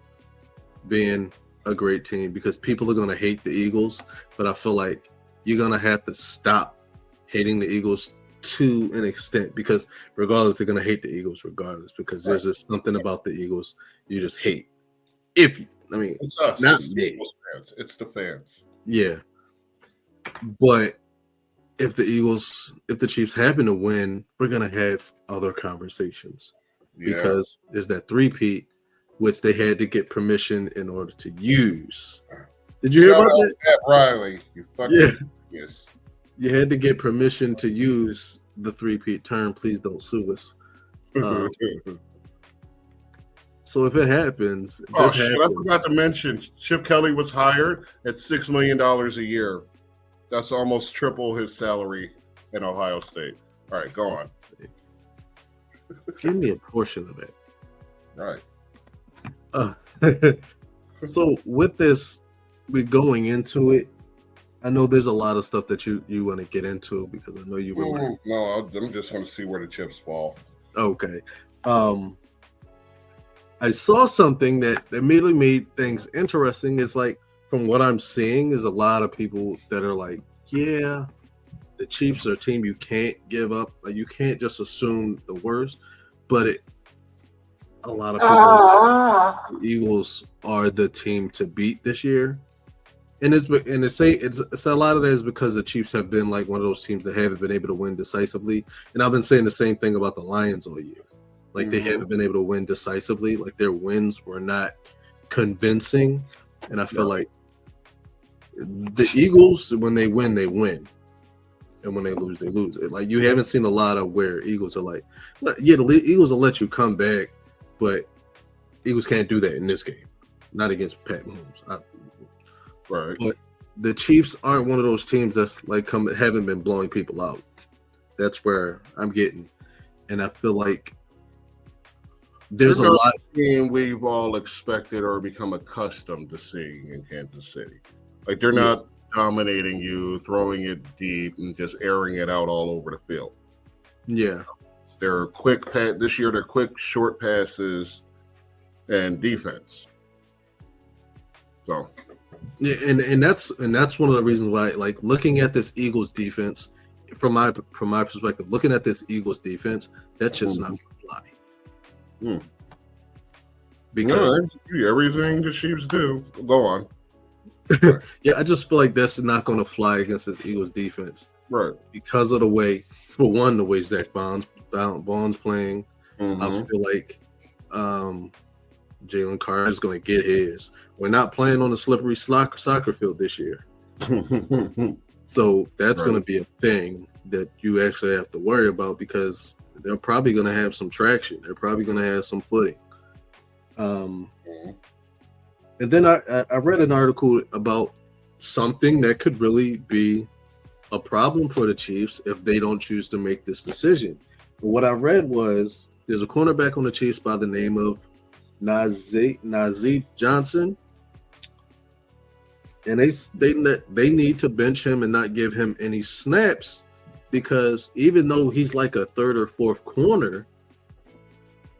being a great team, because people are going to hate the Eagles, but I feel like you're going to have to stop hating the Eagles to an extent, because regardless, they're going to hate the Eagles regardless, because there's just something about the Eagles you just hate. It's us. Not it's me. Fans. It's the fans. Yeah. But if the Chiefs happen to win, we're going to have other conversations. Yeah. Because there's that three-peat, which they had to get permission in order to use. Did you hear about that? Pat Riley. You fucking yes. You had to get permission to use the three-peat term. Please don't sue us. So if it happens, I forgot to mention, Chip Kelly was hired at $6 million a year. That's almost triple his salary in Ohio State. All right, go on. Give me a portion of that. Right. So with this, we're going into it. I know there's a lot of stuff that you want to get into, because I know you were. No, I'm just going to see where the chips fall. Okay. I saw something that immediately made things interesting. Is like, from what I'm seeing, is a lot of people that are like, yeah, the Chiefs are a team you can't give up. Like, you can't just assume the worst. But a lot of people, the Eagles are the team to beat this year. And it's a lot of that is because the Chiefs have been like one of those teams that haven't been able to win decisively. And I've been saying the same thing about the Lions all year. Like, they haven't been able to win decisively. Like, their wins were not convincing. And I feel like the Eagles, when they win, they win. And when they lose, they lose. Like, you haven't seen a lot of where Eagles are like, yeah, the Eagles will let you come back, but Eagles can't do that in this game. Not against Pat Mahomes. Right. But the Chiefs aren't one of those teams that's like haven't been blowing people out. That's where I'm getting. And I feel like there's a lot team we've all expected or become accustomed to seeing in Kansas City. Like, they're not dominating you, throwing it deep, and just airing it out all over the field. Yeah. They're quick this year, they're quick short passes and defense. So yeah, and that's one of the reasons why, like, looking at this Eagles defense, from my perspective, looking at this Eagles defense, that's just not gonna fly. Because everything the Chiefs do. Go on. Yeah, I just feel like that's not going to fly against this Eagles defense, right? Because of the way, for one, the way Zach Bond's playing. I feel like Jalen Carter is going to get his. We're not playing on the slippery soccer field this year, so that's going to be a thing that you actually have to worry about, because they're probably going to have some traction. They're probably going to have some footing. And then I read an article about something that could really be a problem for the Chiefs if they don't choose to make this decision. What I read was there's a cornerback on the Chiefs by the name of Nazeeh Johnson, and they need to bench him and not give him any snaps because even though he's like a third or fourth corner,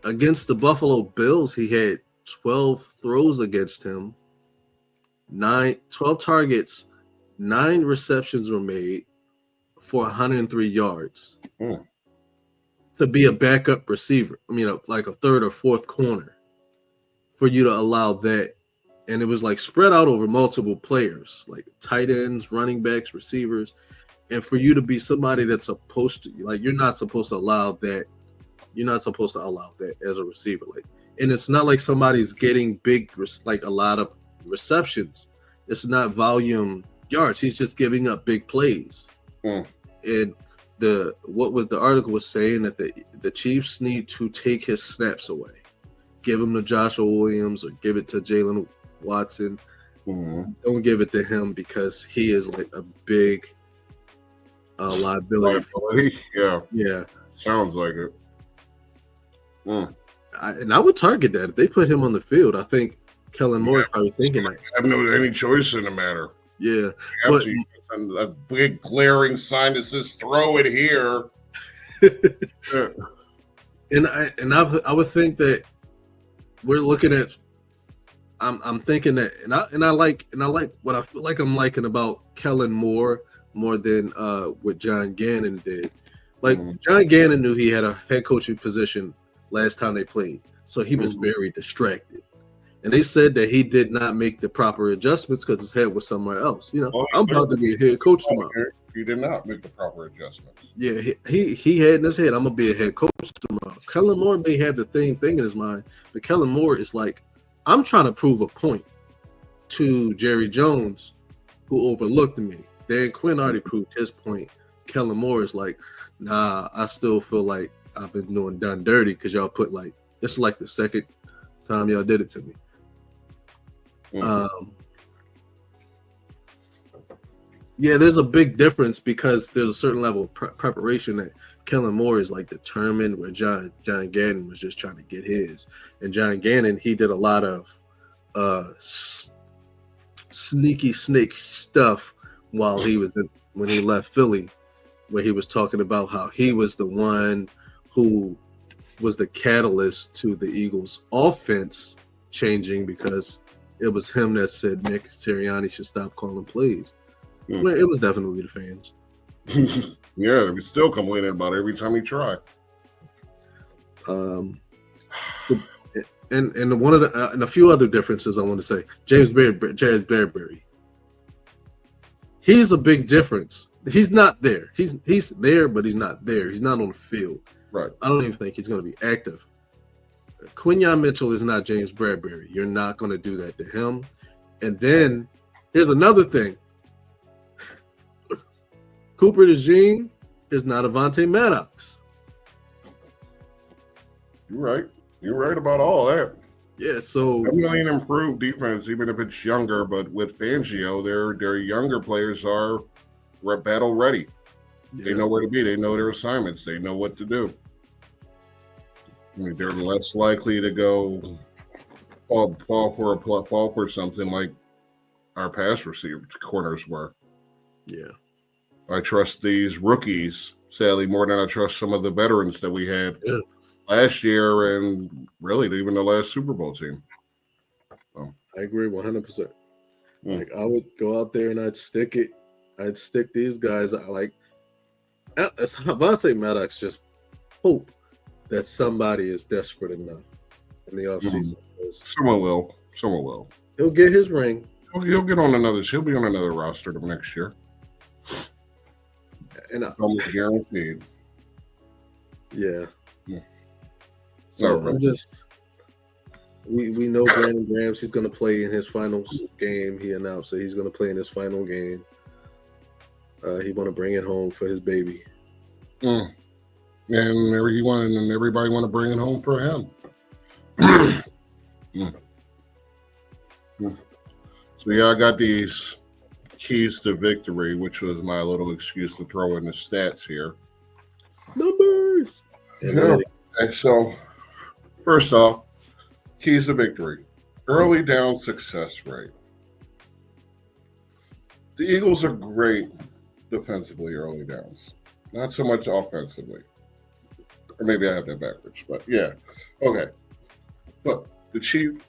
against the Buffalo Bills, he had 12 throws against him, 12 targets, 9 receptions were made for 103 yards. To be a backup receiver, like a third or fourth corner, for you to allow that. And it was like spread out over multiple players, like tight ends, running backs, receivers. And for you to be somebody that's supposed to, like, you're not supposed to allow that. You're not supposed to allow that as a receiver. Like, and it's not like somebody's getting big, like a lot of receptions. It's not volume yards. He's just giving up big plays. And what was the article was saying that the Chiefs need to take his snaps away, give him to Joshua Williams or give it to Jalen Watson. Don't give it to him because he is like a big liability. Yeah. Sounds like it. And I would target that if they put him on the field. I think Kellen Moore is probably thinking that. I have no any choice in the matter. Yeah, but a big glaring sign that says "throw it here." And I would think that we're looking at. I'm thinking that, and I like what I feel like I'm liking about Kellen Moore more than what John Gannon did. Like John Gannon knew he had a head coaching position last time they played, so he was very distracted. And they said that he did not make the proper adjustments because his head was somewhere else. I'm about to be a head coach tomorrow. He did not make the proper adjustments. Yeah, he had in his head, I'm gonna be a head coach tomorrow. Kellen Moore may have the same thing in his mind, but Kellen Moore is like, I'm trying to prove a point to Jerry Jones, who overlooked me. Dan Quinn already proved his point. Kellen Moore is like, nah, I still feel like I've been done dirty because y'all put like, it's like the second time y'all did it to me. Yeah, there's a big difference because there's a certain level of preparation that Kellen Moore is like determined, where John Gannon was just trying to get his. And John Gannon, he did a lot of sneaky snake stuff while he was when he left Philly, where he was talking about how he was the one who was the catalyst to the Eagles' offense changing because it was him that said Nick Sirianni should stop calling plays. Well, it was definitely the fans. Yeah, we still complaining about it every time we try. And one of the and a few other differences I want to say. Jared Bradbury. He's a big difference. He's not there. He's there, but he's not there. He's not on the field. Right. I don't even think he's going to be active. Quinyon Mitchell is not James Bradbury. You're not going to do that to him. And then here's another thing. Cooper DeJean is not Avonte Maddox. You're right about all that. Yeah, so definitely an improved defense, even if it's younger. But with Fangio, their younger players are battle ready. Yeah. They know where to be. They know their assignments. They know what to do. I mean, they're less likely to go fall for something like our pass receiver corners were. Yeah. I trust these rookies, sadly, more than I trust some of the veterans that we had last year and really even the last Super Bowl team. So. I agree 100%. Like, I would go out there and I'd stick it. I'd stick these guys. Avonte Maddox just hope that somebody is desperate enough in the offseason. Someone will. He'll get his ring. He'll get on another. He'll be on another roster next year. And almost guaranteed. Yeah. So I'm just. We know Brandon Grams. He's going to play in his final game. He announced that he's going to play in his final game. He want to bring it home for his baby. And everybody want to bring it home for him. Mm. Mm. So yeah, I got these keys to victory, which was my little excuse to throw in the stats here. Numbers. Yeah. And so, first off, keys to victory. Early down success rate. The Eagles are great defensively early downs. Not so much offensively. Or maybe I have that backwards, but yeah. Okay. But the Chiefs,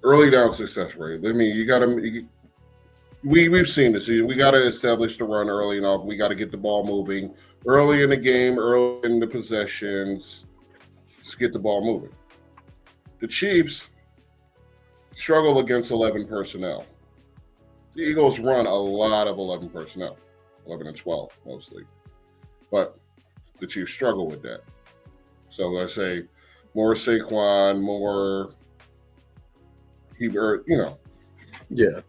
early down success rate. I mean, we've seen this. We got to establish the run early enough. We got to get the ball moving early in the game, early in the possessions. Just get the ball moving. The Chiefs struggle against 11 personnel. The Eagles run a lot of 11 personnel, 11 and 12 mostly. But the Chiefs struggle with that. So I say more Saquon, more Hebert, Yeah.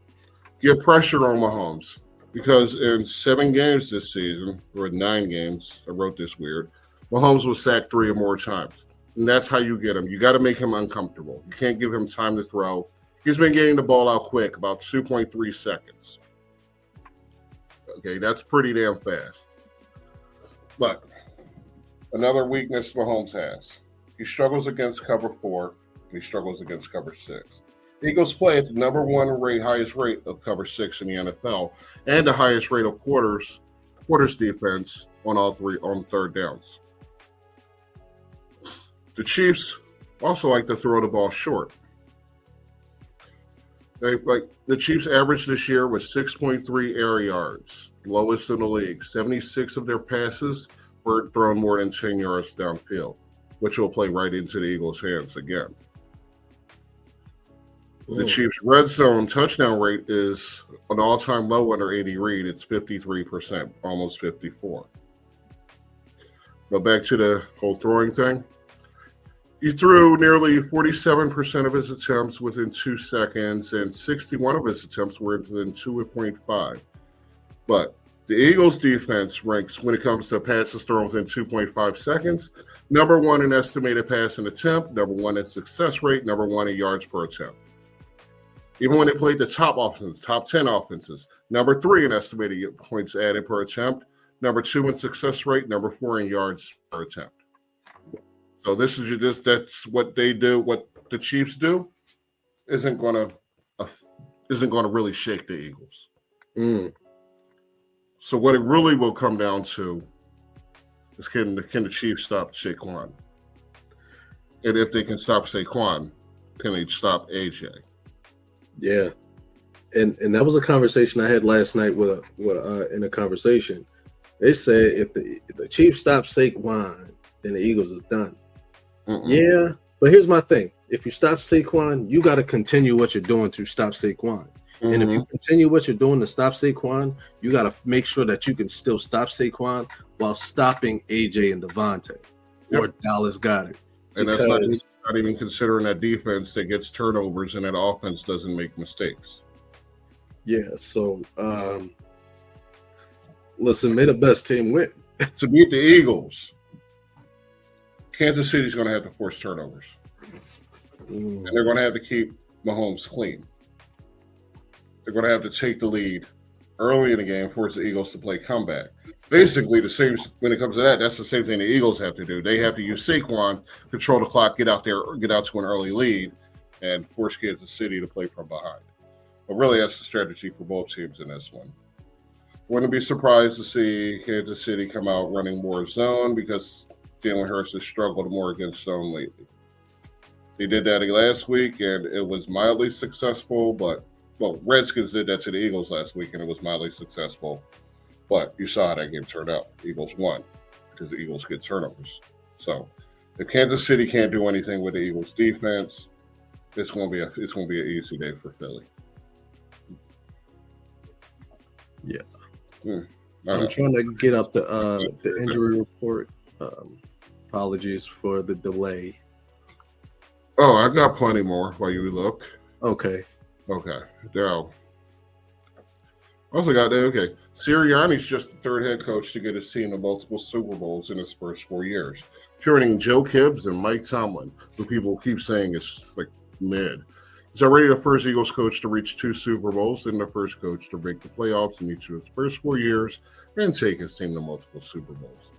get pressure on Mahomes. Because in 7 games this season, or 9 games, I wrote this weird, Mahomes was sacked 3 or more times. And that's how you get him. You got to make him uncomfortable. You can't give him time to throw. He's been getting the ball out quick, about 2.3 seconds. Okay, that's pretty damn fast. But another weakness Mahomes has. He struggles against cover 4, and he struggles against cover 6. Eagles play at the number 1 highest rate of cover 6 in the NFL, and the highest rate of quarters defense on third downs. The Chiefs also like to throw the ball short. The Chiefs' average this year was 6.3 air yards, lowest in the league. 76 of their passes were thrown more than 10 yards downfield, which will play right into the Eagles' hands again. The Chiefs' red zone touchdown rate is an all-time low under Andy Reid. It's 53%, almost 54%. But back to the whole throwing thing. He threw nearly 47% of his attempts within 2 seconds, and 61 of his attempts were within 2.5. But the Eagles' defense ranks, when it comes to passes thrown within 2.5 seconds, number 1 in estimated passing attempt, number 1 in success rate, number 1 in yards per attempt. Even when they played the top 10 offenses, number 3 in estimated points added per attempt, number 2 in success rate, number 4 in yards per attempt. So that's what they do. What the Chiefs do isn't going to really shake the Eagles. So what it really will come down to is can the Chiefs stop Saquon? And if they can stop Saquon, can they stop AJ? Yeah, and that was a conversation I had last night with in a conversation. They said if the Chiefs stop Saquon, then the Eagles is done. Yeah, but here's my thing: if you stop Saquon, you got to continue what you're doing to stop Saquon. And if you continue what you're doing to stop Saquon, you got to make sure that you can still stop Saquon while stopping AJ and Devontae or Dallas Goedert. And that's not even considering that defense that gets turnovers and that offense doesn't make mistakes. Yeah, so listen, may the best team win. To beat the Eagles, Kansas City's going to have to force turnovers. And they're going to have to keep Mahomes clean. They're going to have to take the lead early in the game, force the Eagles to play comeback. Basically, the same when it comes to that, that's the same thing the Eagles have to do. They have to use Saquon, control the clock, get out to an early lead, and force Kansas City to play from behind. But really, that's the strategy for both teams in this one. Wouldn't be surprised to see Kansas City come out running more zone because Jalen Hurts has struggled more against zone lately. They did that last week, and it was mildly successful, but Redskins did that to the Eagles last week, and it was mildly successful. But you saw how that game turned out. The Eagles won because the Eagles get turnovers. So if Kansas City can't do anything with the Eagles defense, it's going to be an easy day for Philly. Yeah. I'm trying to get up the injury report. Apologies for the delay. Oh, I got plenty more while you look. Okay. Now, Also got that. Okay, Sirianni's just the third head coach to get his team to multiple Super Bowls in his first 4 years, joining Joe Gibbs and Mike Tomlin, who people keep saying is like mid. He's already the first Eagles coach to reach 2 Super Bowls and the first coach to make the playoffs in each of his first 4 years and take his team to multiple Super Bowls.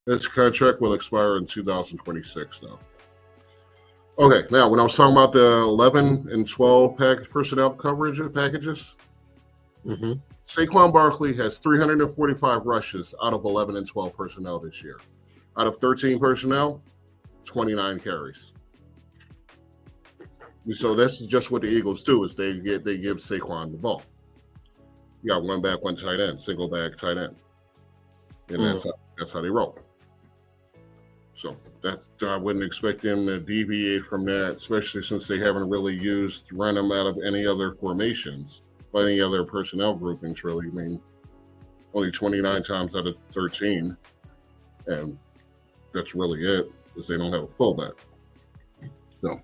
His contract will expire in 2026 now. Okay, now when I was talking about the 11 and 12 personnel coverage packages, Saquon Barkley has 345 rushes out of 11 and 12 personnel this year. Out of 13 personnel, 29 carries. So this is just what the Eagles do: is they give Saquon the ball. You got one back, one tight end, single back tight end, and that's how they roll. So I wouldn't expect them to deviate from that, especially since they haven't really run them out of any other formations. Any other personnel groupings, really. I mean, only 29 times out of 13, and that's really it, because they don't have a fullback. So,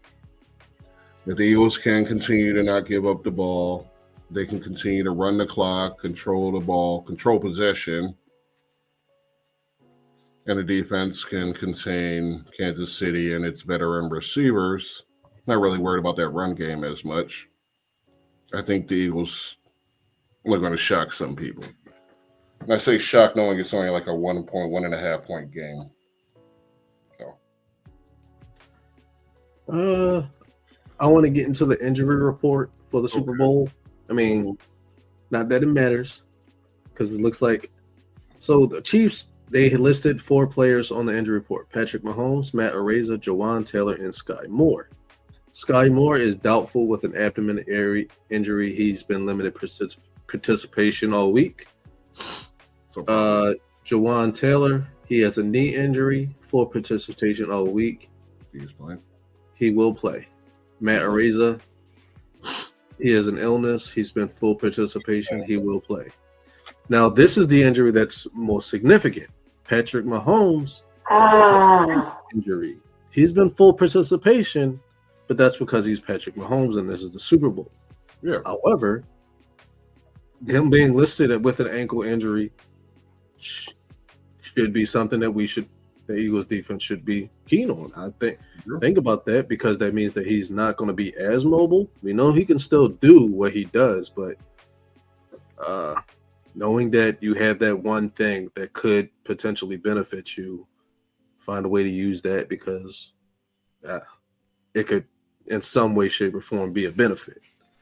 if the Eagles can continue to not give up the ball, they can continue to run the clock, control the ball, control possession, and the defense can contain Kansas City and its veteran receivers. Not really worried about that run game as much. I think the Eagles are going to shock some people. And I say shock knowing it's only like a 1.5 point game. So. I want to get into the injury report for the Super Bowl. I mean, not that it matters, because it looks like so the Chiefs, they listed 4 players on the injury report: Patrick Mahomes, Matt Araiza, Jawan Taylor, and Sky Moore. Sky Moore is doubtful with an abdomen injury. He's been limited participation all week. Jawan Taylor, he has a knee injury, full participation all week. He's playing. He will play. Matt Araiza, he has an illness. He's been full participation. He will play. Now, this is the injury that's most significant. Patrick Mahomes injury. He's been full participation, but that's because he's Patrick Mahomes and this is the Super Bowl. Yeah. However, him being listed with an ankle injury should be something that the Eagles defense should be keen on. I think about that, because that means that he's not going to be as mobile. We know he can still do what he does, but knowing that you have that one thing that could potentially benefit you, find a way to use that, because it could, in some way, shape, or form, be a benefit.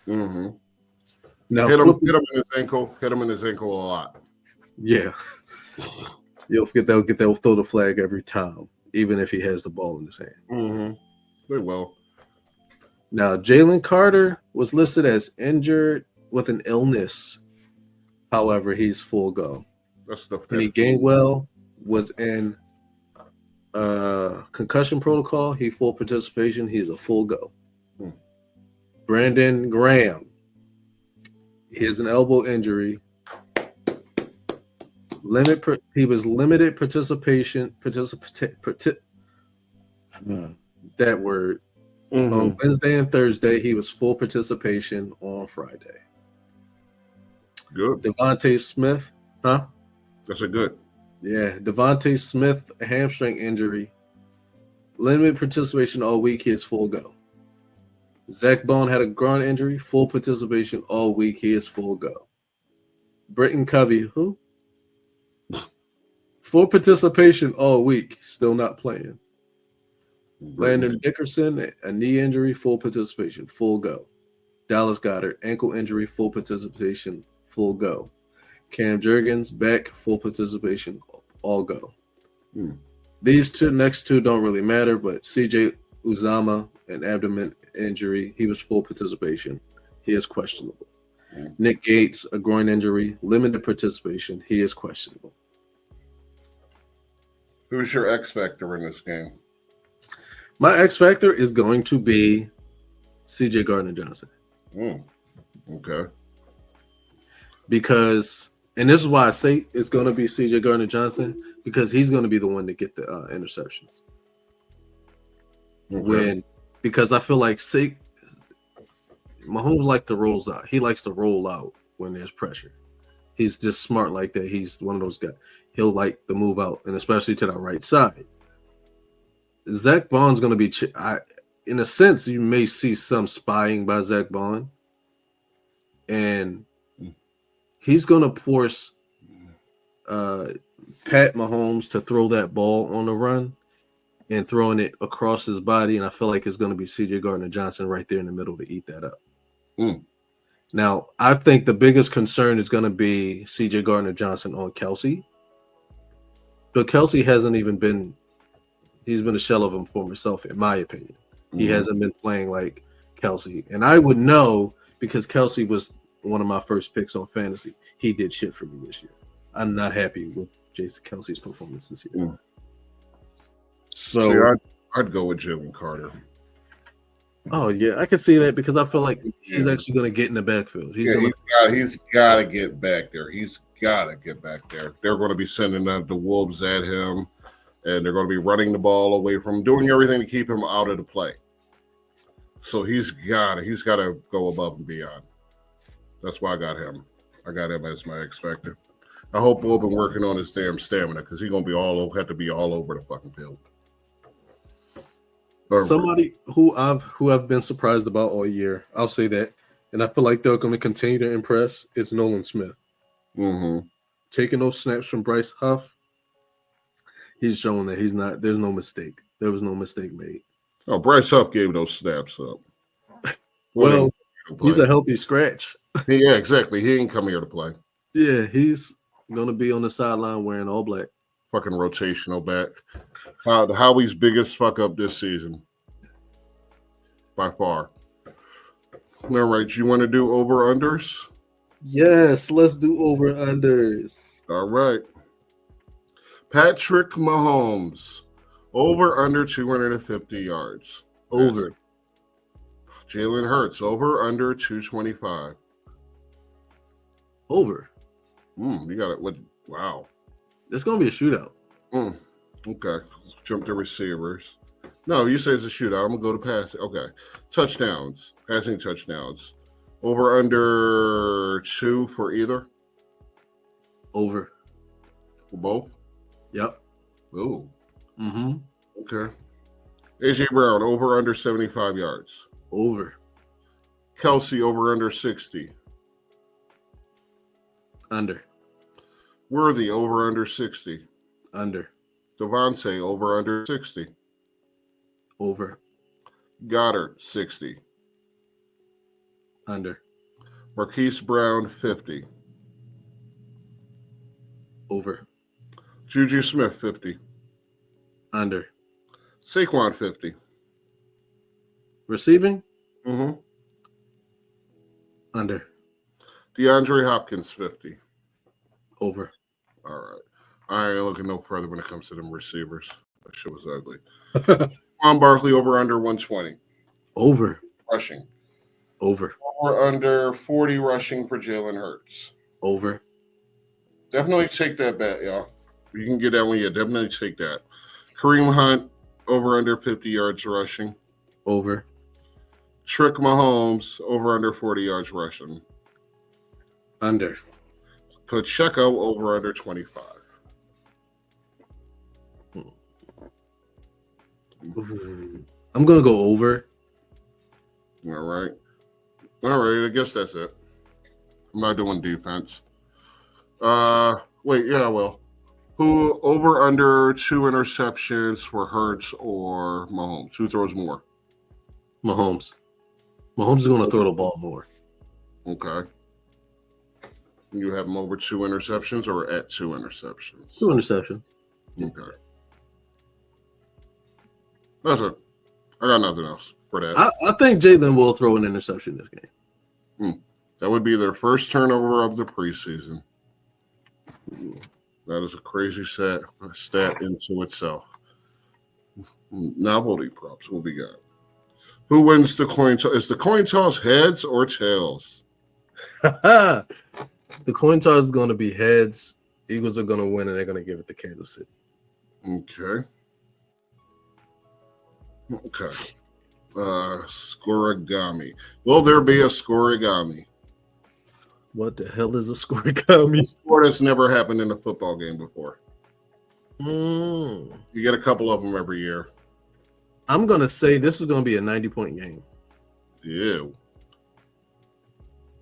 Mm-hmm. Now, hit him in his ankle. Hit him in his ankle a lot. Yeah. They'll throw the flag every time, even if he has the ball in his hand. Mm-hmm. They will. Now, Jalen Carter was listed as injured with an illness. However, he's full go. Kenny Gainwell was in concussion protocol. He full participation. He's a full go. Brandon Graham, he has an elbow injury. He was limited participation. That word. On Wednesday and Thursday, he was full participation on Friday. Good. Devontae Smith, That's a good. Yeah, Devontae Smith, a hamstring injury. Limited participation all week. He is full go. Zach Bone had a groin injury. Full participation all week. He is full go. Britton Covey, who? Full participation all week. Still not playing. Landon Dickerson, a knee injury. Full participation. Full go. Dallas Goedert, ankle injury. Full participation. Full go. Cam Jurgens, back. Full participation. All go. These next two don't really matter, but CJ Uzama, an abdomen injury. He was full participation. He is questionable. Nick Gates, a groin injury. Limited participation. He is questionable. Who's your X factor in this game? My X factor is going to be CJ Gardner-Johnson. Okay. Because, and this is why I say it's going to be CJ Gardner-Johnson, because he's going to be the one to get the interceptions. Okay. Because I feel like Mahomes likes to roll out. He likes to roll out when there's pressure. He's just smart like that. He's one of those guys. He'll like the move out, and especially to the right side. Zach Vaughn's going to be, in a sense, you may see some spying by Zach Vaughn, and he's going to force Pat Mahomes to throw that ball on the run and throwing it across his body, and I feel like it's going to be C.J. Gardner-Johnson right there in the middle to eat that up. Now, I think the biggest concern is going to be C.J. Gardner-Johnson on Kelsey. But Kelsey hasn't even been – he's been a shell of him for himself, in my opinion. He hasn't been playing like Kelsey. And I would know because Kelsey was one of my first picks on fantasy. He did shit for me this year. I'm not happy with Jason Kelsey's performance this year. So see, I'd go with Jalen Carter. Oh, yeah, I can see that because I feel like he's actually going to get in the backfield. He's got to get back there. He's got to get back there. They're going to be sending the wolves at him, and they're going to be running the ball away from him, doing everything to keep him out of the play. So he's got to go above and beyond. That's why I got him. I got him as my expected. I hope Will been working on his damn stamina because he's going to be have to be all over the fucking field. Somebody who I've been surprised about all year, I'll say that, and I feel like they're going to continue to impress, is Nolan Smith. Taking those snaps from Bryce Huff, he's showing that he's not. There's no mistake. There was no mistake made. Oh, Bryce Huff gave those snaps up. Well, he's a healthy scratch. Yeah, exactly. He ain't come here to play. Yeah, he's going to be on the sideline wearing all black. Fucking rotational back. Howie's biggest fuck up this season. By far. All right, you want to do over-unders? Yes, let's do over-unders. All right. Patrick Mahomes. Over-under 250 yards. Over. Jalen Hurts. Over-under 225. Over. You got it. Wow. It's going to be a shootout. Okay. Jump to receivers. No, you say it's a shootout. I'm going to go to passing. Okay. Touchdowns. Passing touchdowns. Over under 2 for either? Over. For both? Yep. Ooh. Okay. A.J. Brown. Over under 75 yards. Over. Kelsey. Over under 60. Under. Worthy. Over under 60. Under. Devontae. Over under 60. Over. Goddard. 60. Under. Marquise Brown. 50. Over. Juju Smith. 50. Under. Saquon. 50. Receiving? Under. DeAndre Hopkins. 50. Over. All right. I ain't looking no further when it comes to them receivers. That shit was ugly. Juan Barkley. Over under 120. Over. Rushing. Over. Over under 40 rushing for Jalen Hurts. Over. Definitely take that bet, y'all. You can get that one. Yeah, definitely take that. Kareem Hunt. Over under 50 yards rushing. Over. Trick Mahomes. Over under 40 yards rushing. Under. Pacheco. Over under 25. I'm going to go over. All right. I guess that's it. I'm not doing defense. Wait, yeah, I will. Who over under 2 interceptions for Hurts or Mahomes? Who throws more? Mahomes. Mahomes is going to throw the ball more. Okay. You have him over 2 interceptions or at 2 interceptions? 2 interceptions. Okay. That's it. I got nothing else for that. I think Jalen will throw an interception this game. That would be their first turnover of the preseason. That is a crazy stat into itself. Novelty props. What we got? Who wins the coin toss? Is the coin toss heads or tails? The coin toss is going to be heads. Eagles are going to win, and they're going to give it to Kansas City. Okay. Scorigami. Will there be a scorigami? What the hell is a scoregami? A score that's never happened in a football game before. Mm. You get a couple of them every year. I'm going to say this is going to be a 90-point game. Yeah.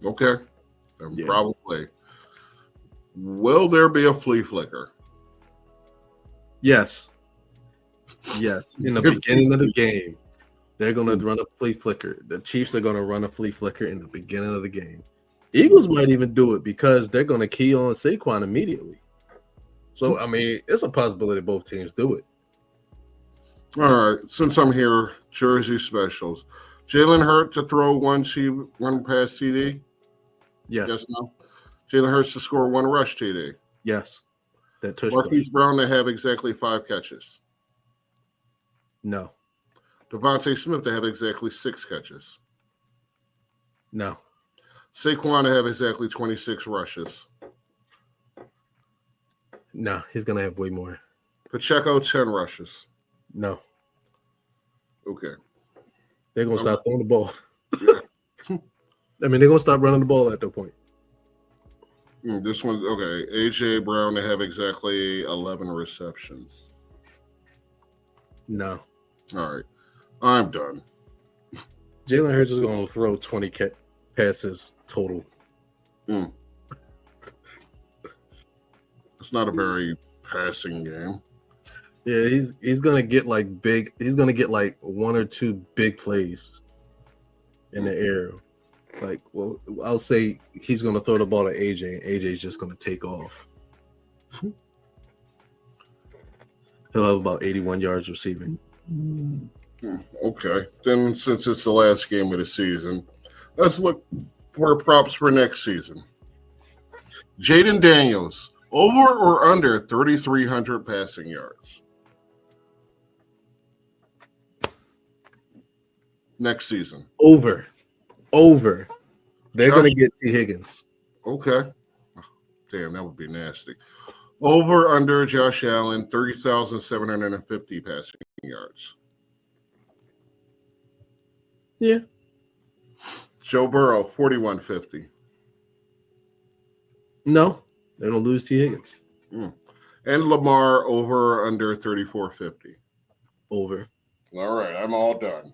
Okay. Yeah. Probably. Will there be a flea flicker? Yes. Yes. In the beginning of the game, they're going to run a flea flicker. The Chiefs are going to run a flea flicker in the beginning of the game. Eagles might even do it because they're going to key on Saquon immediately. So, I mean, it's a possibility both teams do it. All right. Since I'm here, Jersey specials. Jalen Hurts to throw one pass TD? Yes. Yes, no? Jalen Hurts to score one rush TD? Yes. That touch Marquise Brown to have exactly 5 catches? No. Devontae Smith to have exactly 6 catches? No. Saquon to have exactly 26 rushes? No. He's going to have way more. Pacheco, 10 rushes? No. Okay. They're going to stop throwing the ball. Yeah. I mean, they're going to stop running the ball at that point. This one, okay. A.J. Brown to have exactly 11 receptions? No. All right. I'm done. Jalen Hurts is going to throw 20 passes total. It's not a very passing game. Yeah, he's gonna get like big. He's gonna get like 1 or 2 big plays in the air. Like, well, I'll say he's gonna throw the ball to AJ, and AJ's just gonna take off. He'll have about 81 yards receiving. Okay. Then, since it's the last game of the season, let's look for props for next season. Jaden Daniels, over or under 3,300 passing yards next season? Over. They're gonna get T. Higgins. Okay. Damn, that would be nasty. Over under Josh Allen, 30,750 passing yards. Yeah. Joe Burrow, 4,150. No, they don't lose T. Higgins. And Lamar, over or under 3,450. Over. All right, I'm all done.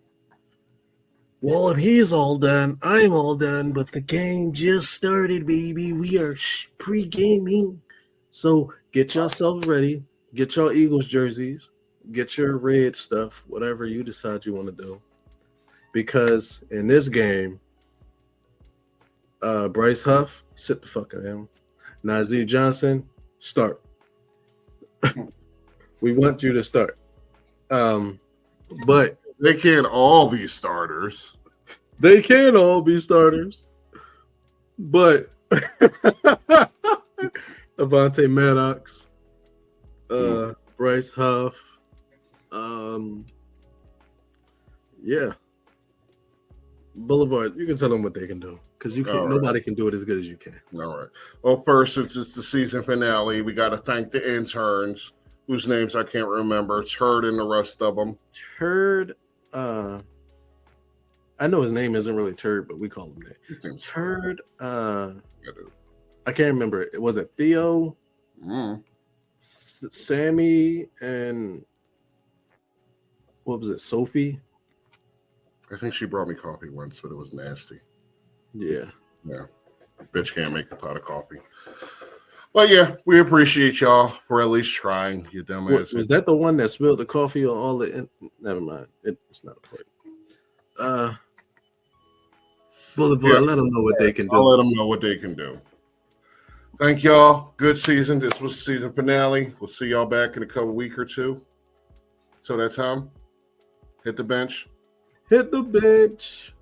Well, if he's all done, I'm all done. But the game just started, baby. We are pre-gaming. So get yourselves ready. Get your Eagles jerseys. Get your red stuff, whatever you decide you want to do. Because in this game, Bryce Huff, sit the fuck down. Najee Johnson, start. We want you to start. But they can't all be starters. They can all be starters. But Avonte Maddox, Bryce Huff, yeah. Boulevard, you can tell them what they can do. Because you can nobody can do it as good as you can. All right. Well, first, since it's the season finale, we got to thank the interns, whose names I can't remember. Turd and the rest of them. Turd, I know his name isn't really Turd, but we call him that. His name's Turd, I can't remember. Was it Theo? Sammy, and what was it, Sophie? I think she brought me coffee once, but it was nasty. Yeah. Bitch can't make a pot of coffee. But yeah, we appreciate y'all for at least trying. You dumbass. Was that the one that spilled the coffee on all the? Never mind. It's not important. Boulevard, let them know what they can do. I'll let them know what they can do. Thank y'all. Good season. This was the season finale. We'll see y'all back in a week or two. So that time, hit the bench. Hit the bench.